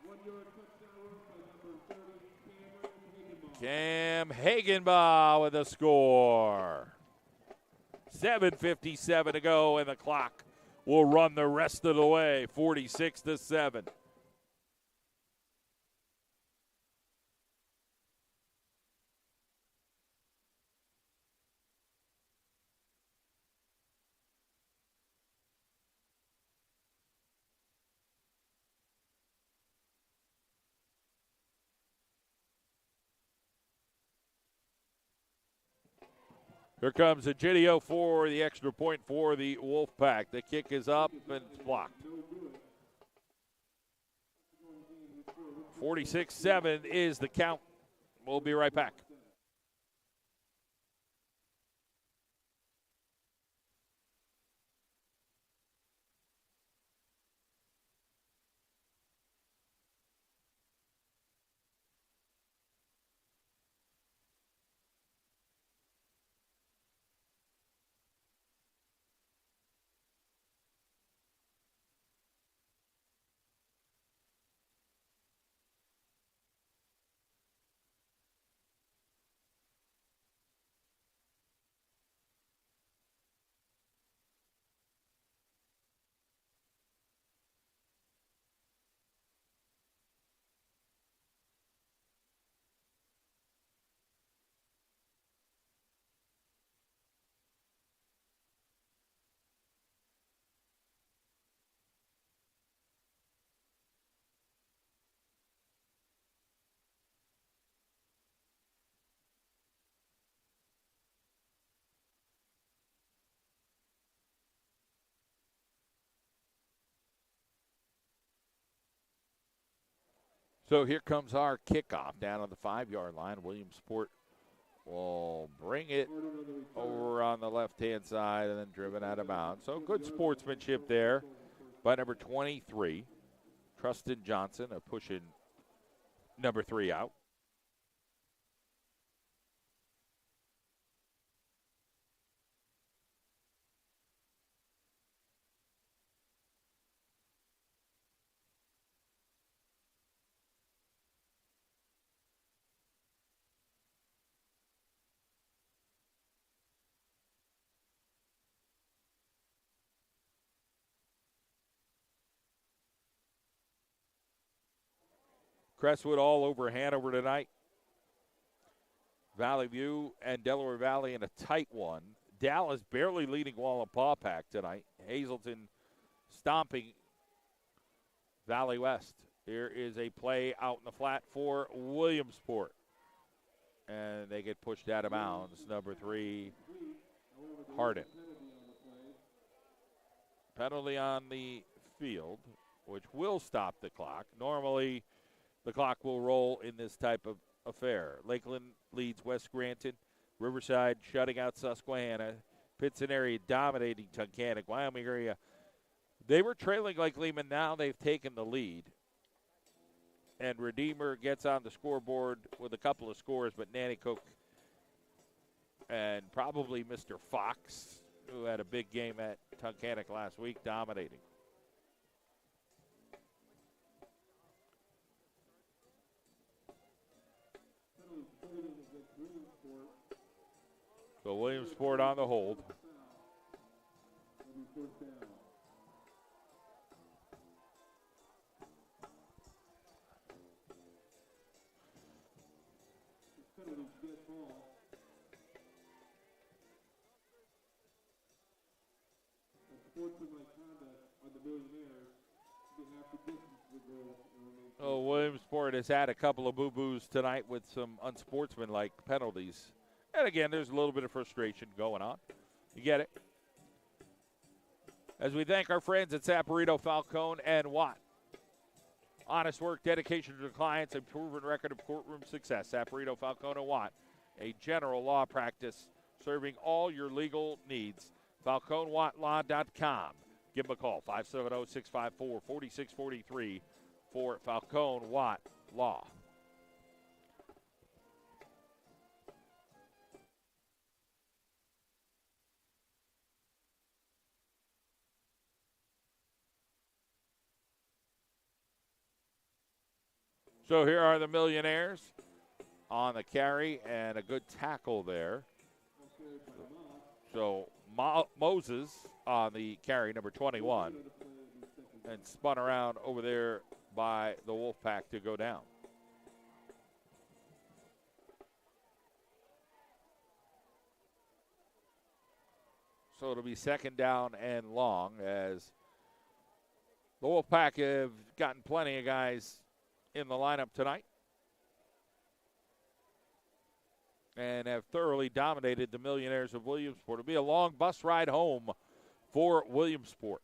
Cam Hagenbaugh with a score. 7:57 to go, and the clock will run the rest of the way, 46-7. Here comes Egidio for the extra point for the Wolfpack. The kick is up and it's blocked. 46-7 is the count. We'll be right back. So here comes our kickoff down on the 5-yard line. Williamsport will bring it over on the left-hand side and then driven out of bounds. So good sportsmanship there by number 23, Trustin Johnson, pushing number 3 out. Crestwood all over Hanover tonight. Valley View and Delaware Valley in a tight one. Dallas barely leading Wolfpack tonight. Hazleton stomping Valley West. Here is a play out in the flat for Williamsport. And they get pushed out of bounds. Number 3, Hardin. Penalty on the field, which will stop the clock. Normally, the clock will roll in this type of affair. Lakeland leads West Granton. Riverside shutting out Susquehanna. Pittston area dominating Tunkhannock. Wyoming area, they were trailing like Lehman. Now they've taken the lead. And Redeemer gets on the scoreboard with a couple of scores, but Nanticoke and probably Mr. Fox, who had a big game at Tunkhannock last week, dominating. So Williamsport on the hold. Oh, Williamsport has had a couple of boo-boos tonight with some unsportsmanlike penalties. And again, there's a little bit of frustration going on. You get it. As we thank our friends at Saporito, Falcone, and Watt. Honest work, dedication to the clients, and proven record of courtroom success. Saporito, Falcone, and Watt, a general law practice serving all your legal needs. FalconeWattLaw.com. Give them a call, 570-654-4643 for Falcone Watt Law. So here are the Millionaires on the carry and a good tackle there. So Moses on the carry, number 21, and spun around over there by the Wolfpack to go down. So it'll be second down and long as the Wolfpack have gotten plenty of guys in the lineup tonight. and have thoroughly dominated the Millionaires of Williamsport. It'll be a long bus ride home for Williamsport.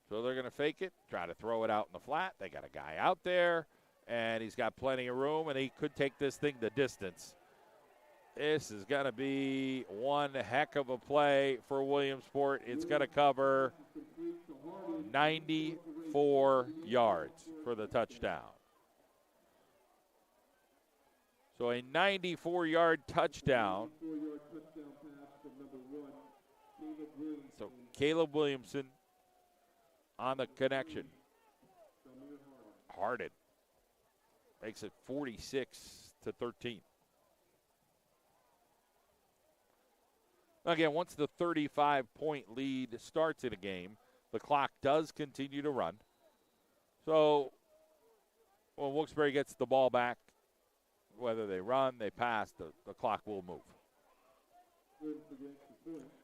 So they're going to fake it, try to throw it out in the flat. They got a guy out there, and he's got plenty of room, and he could take this thing the distance. This is going to be one heck of a play for Williamsport. It's going to cover 94 yards for the touchdown. So a 94-yard touchdown. So Caleb Williamson on the connection. Hardin makes it 46-13. Again, once the 35-point lead starts in a game, the clock does continue to run. So when Wilkes-Barre gets the ball back, whether they run, they pass, the clock will move.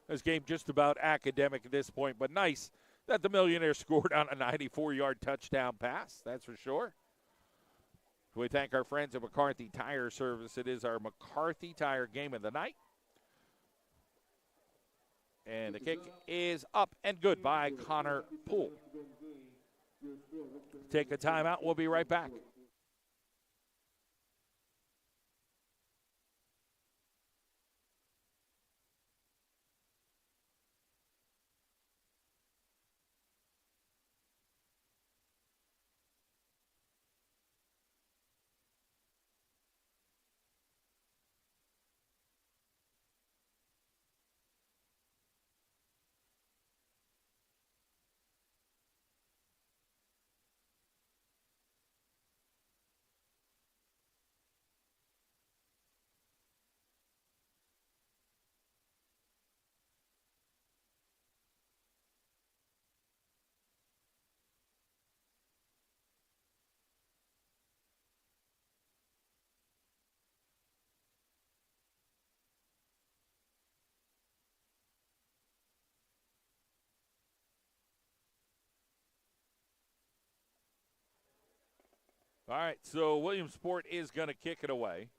This game just about academic at this point, but nice that the Millionaires scored on a 94-yard touchdown pass, that's for sure. We thank our friends at McCarthy Tire Service. It is our McCarthy Tire game of the night. And the kick is up and good by Connor Poole. Take a timeout. We'll be right back. All right, so Williamsport is going to kick it away.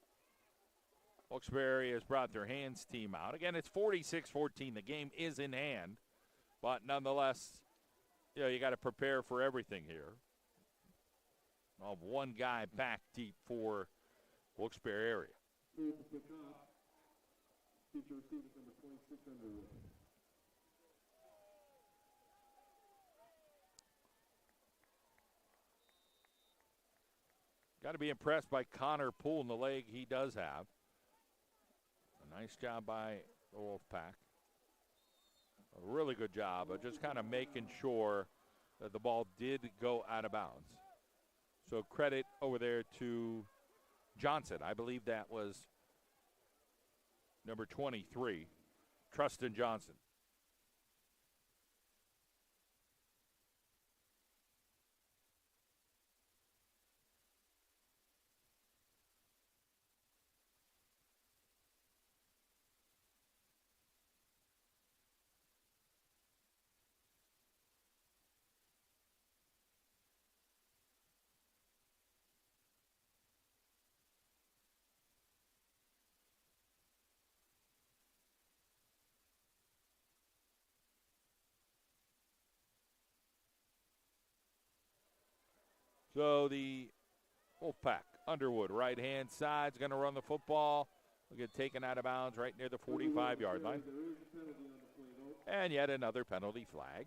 Wilkes-Barre has brought their hands team out. Again, it's 46-14. The game is in hand. But nonetheless, you got to prepare for everything here. One guy back deep for Wilkes-Barre area. Got to be impressed by Connor Poole and the leg he does have. A nice job by the Wolfpack. A really good job of just kind of making sure that the ball did go out of bounds. So credit over there to Johnson. I believe that was number 23, Trustin Johnson. So the Wolfpack, Underwood, right-hand side, is going to run the football. We'll get taken out of bounds right near the 45-yard line. And yet another penalty flag.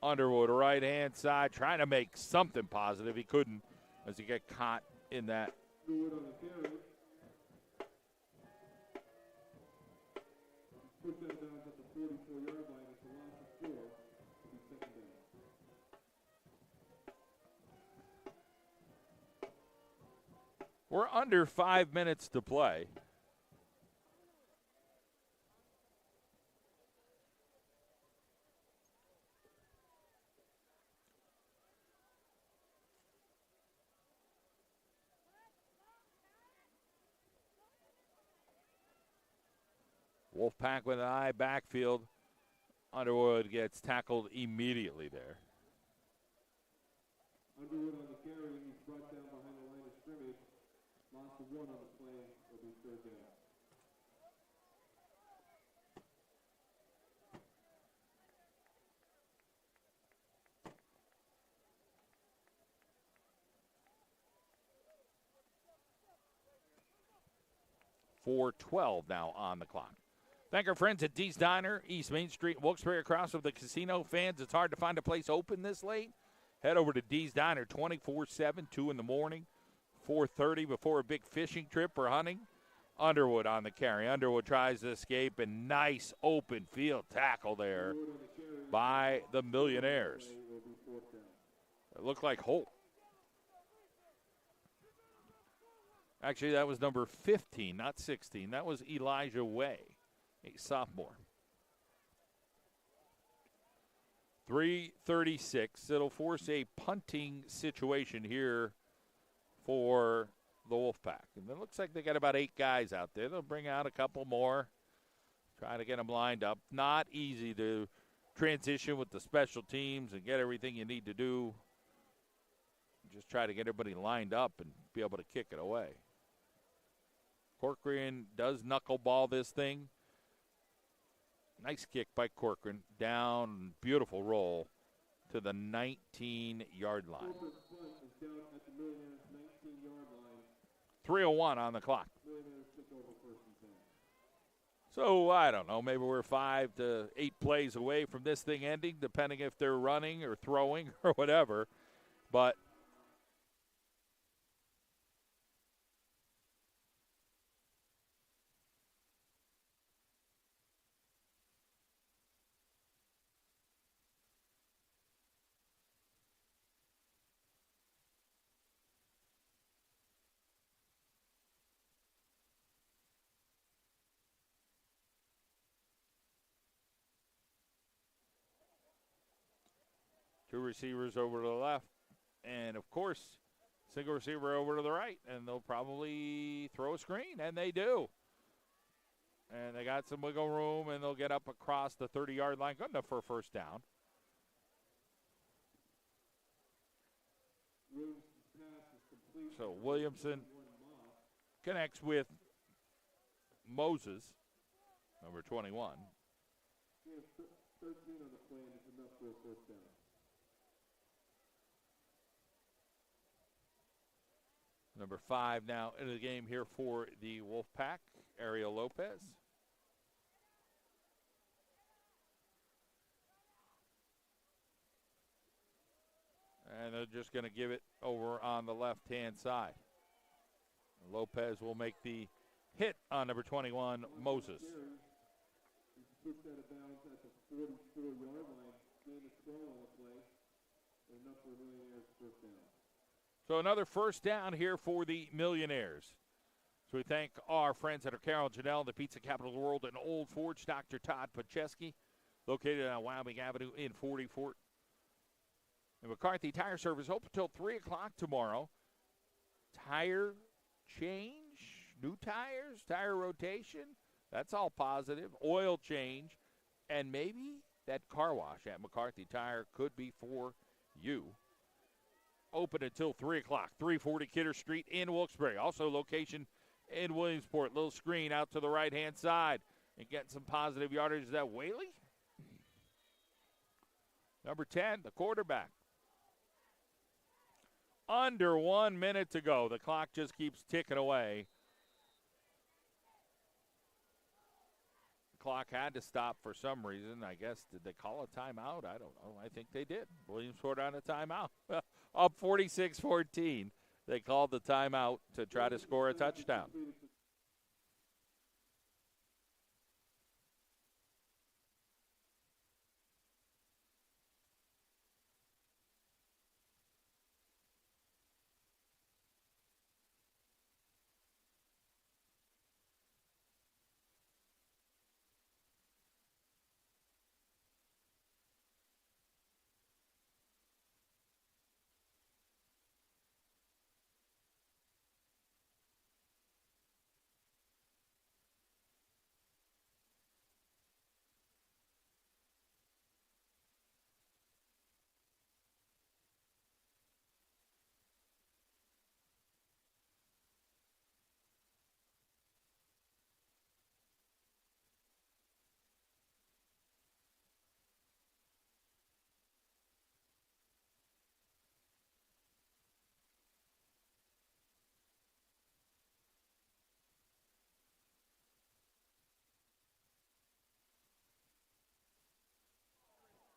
Underwood, right-hand side, trying to make something positive. He couldn't as he got caught in that. We're under 5 minutes to play. Wolfpack with an eye backfield. Underwood gets tackled immediately there. Underwood on the carry, he's brought down behind the line of scrimmage. Loss of 1 on the play, will be 3rd down. .4:12 now on the clock. Thank our friends at Dee's Diner, East Main Street, Wilkes-Barre, across from the casino. Fans, it's hard to find a place open this late. Head over to Dee's Diner 24/7, 2 in the morning, 4:30 before a big fishing trip or hunting. Underwood on the carry. Underwood tries to escape, and nice open field tackle there by the Millionaires. It looked like Holt. Actually, that was number 15, not 16. That was Elijah Way, a sophomore. 3:36. It'll force a punting situation here for the Wolfpack. And it looks like they got about 8 guys out there. They'll bring out a couple more, try to get them lined up. Not easy to transition with the special teams and get everything you need to do. Just try to get everybody lined up and be able to kick it away. Corcoran does knuckleball this thing. Nice kick by Corcoran. Down, beautiful roll to the 19-yard line. 3:01 on the clock. So, I don't know, maybe we're 5 to 8 plays away from this thing ending, depending if they're running or throwing or whatever. But two receivers over to the left, and, of course, single receiver over to the right, and they'll probably throw a screen, and they do. And they got some wiggle room, and they'll get up across the 30-yard line. Good enough for a first down. So Williamson connects with Moses, number 21. 13 on the play, and it's enough for a first down. Number 5 now into the game here for the Wolfpack, Ariel Lopez. And they're just going to give it over on the left-hand side. Lopez will make the hit on number 21, Moses. Pushed out of bounds at the 44-yard line. Gain of 12 on the play. Enough for the Millionaires' first down. So another first down here for the Millionaires. So we thank our friends at our Carol and Janelle, the pizza capital of the world, in Old Forge, Dr. Todd Pacheski, located on Wyoming Avenue in 40 Fort. And McCarthy Tire Service open until 3 o'clock tomorrow. Tire change, new tires, tire rotation, that's all positive. Oil change, and maybe that car wash at McCarthy Tire could be for you. Open until 3 o'clock, 340 Kidder Street in Wilkes-Barre. Also location in Williamsport. Little screen out to the right-hand side. And getting some positive yardage. Is that Whaley? Number 10, the quarterback. Under 1 minute to go. The clock just keeps ticking away. clock had to stop for some reason. I guess, did they call a timeout? I don't know. I think they did. Williamsport on a timeout. Up 46-14. They called the timeout to try to score a touchdown.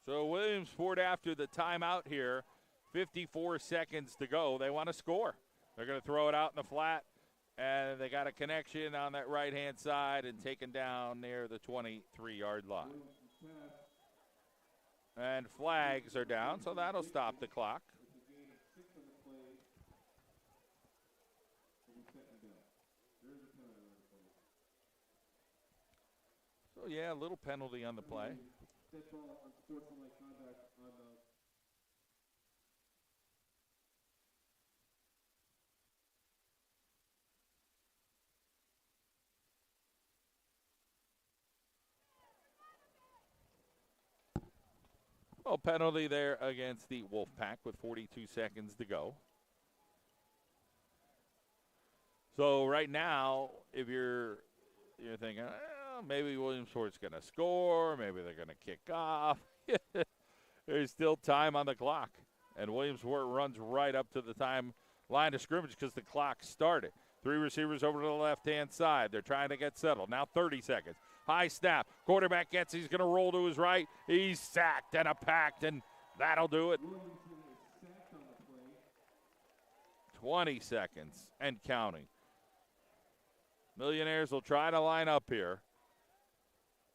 So Williamsport, after the timeout here, 54 seconds to go. They want to score. They're going to throw it out in the flat, and they got a connection on that right-hand side and taken down near the 23-yard line. And flags are down, so that'll stop the clock. So, yeah, a little penalty on the play. Well, penalty there against the Wolfpack with 42 seconds to go. So right now, if you're thinking, maybe Williamsport's going to score, maybe they're going to kick off. There's still time on the clock, and Williamsport runs right up to the time line of scrimmage because the clock started. 3 receivers over to the left-hand side. They're trying to get settled. Now 30 seconds. High snap. Quarterback gets, he's going to roll to his right. He's sacked and packed, and that'll do it. 20 seconds and counting. Millionaires will try to line up here.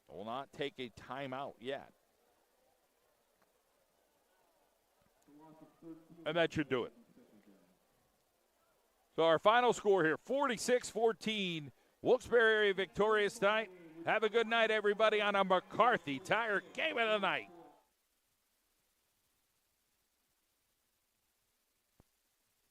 Will not take a timeout yet. And that should do it. So our final score here, 46-14. Wilkes-Barre area victorious tonight. Have a good night, everybody, on a McCarthy Tire Game of the Night.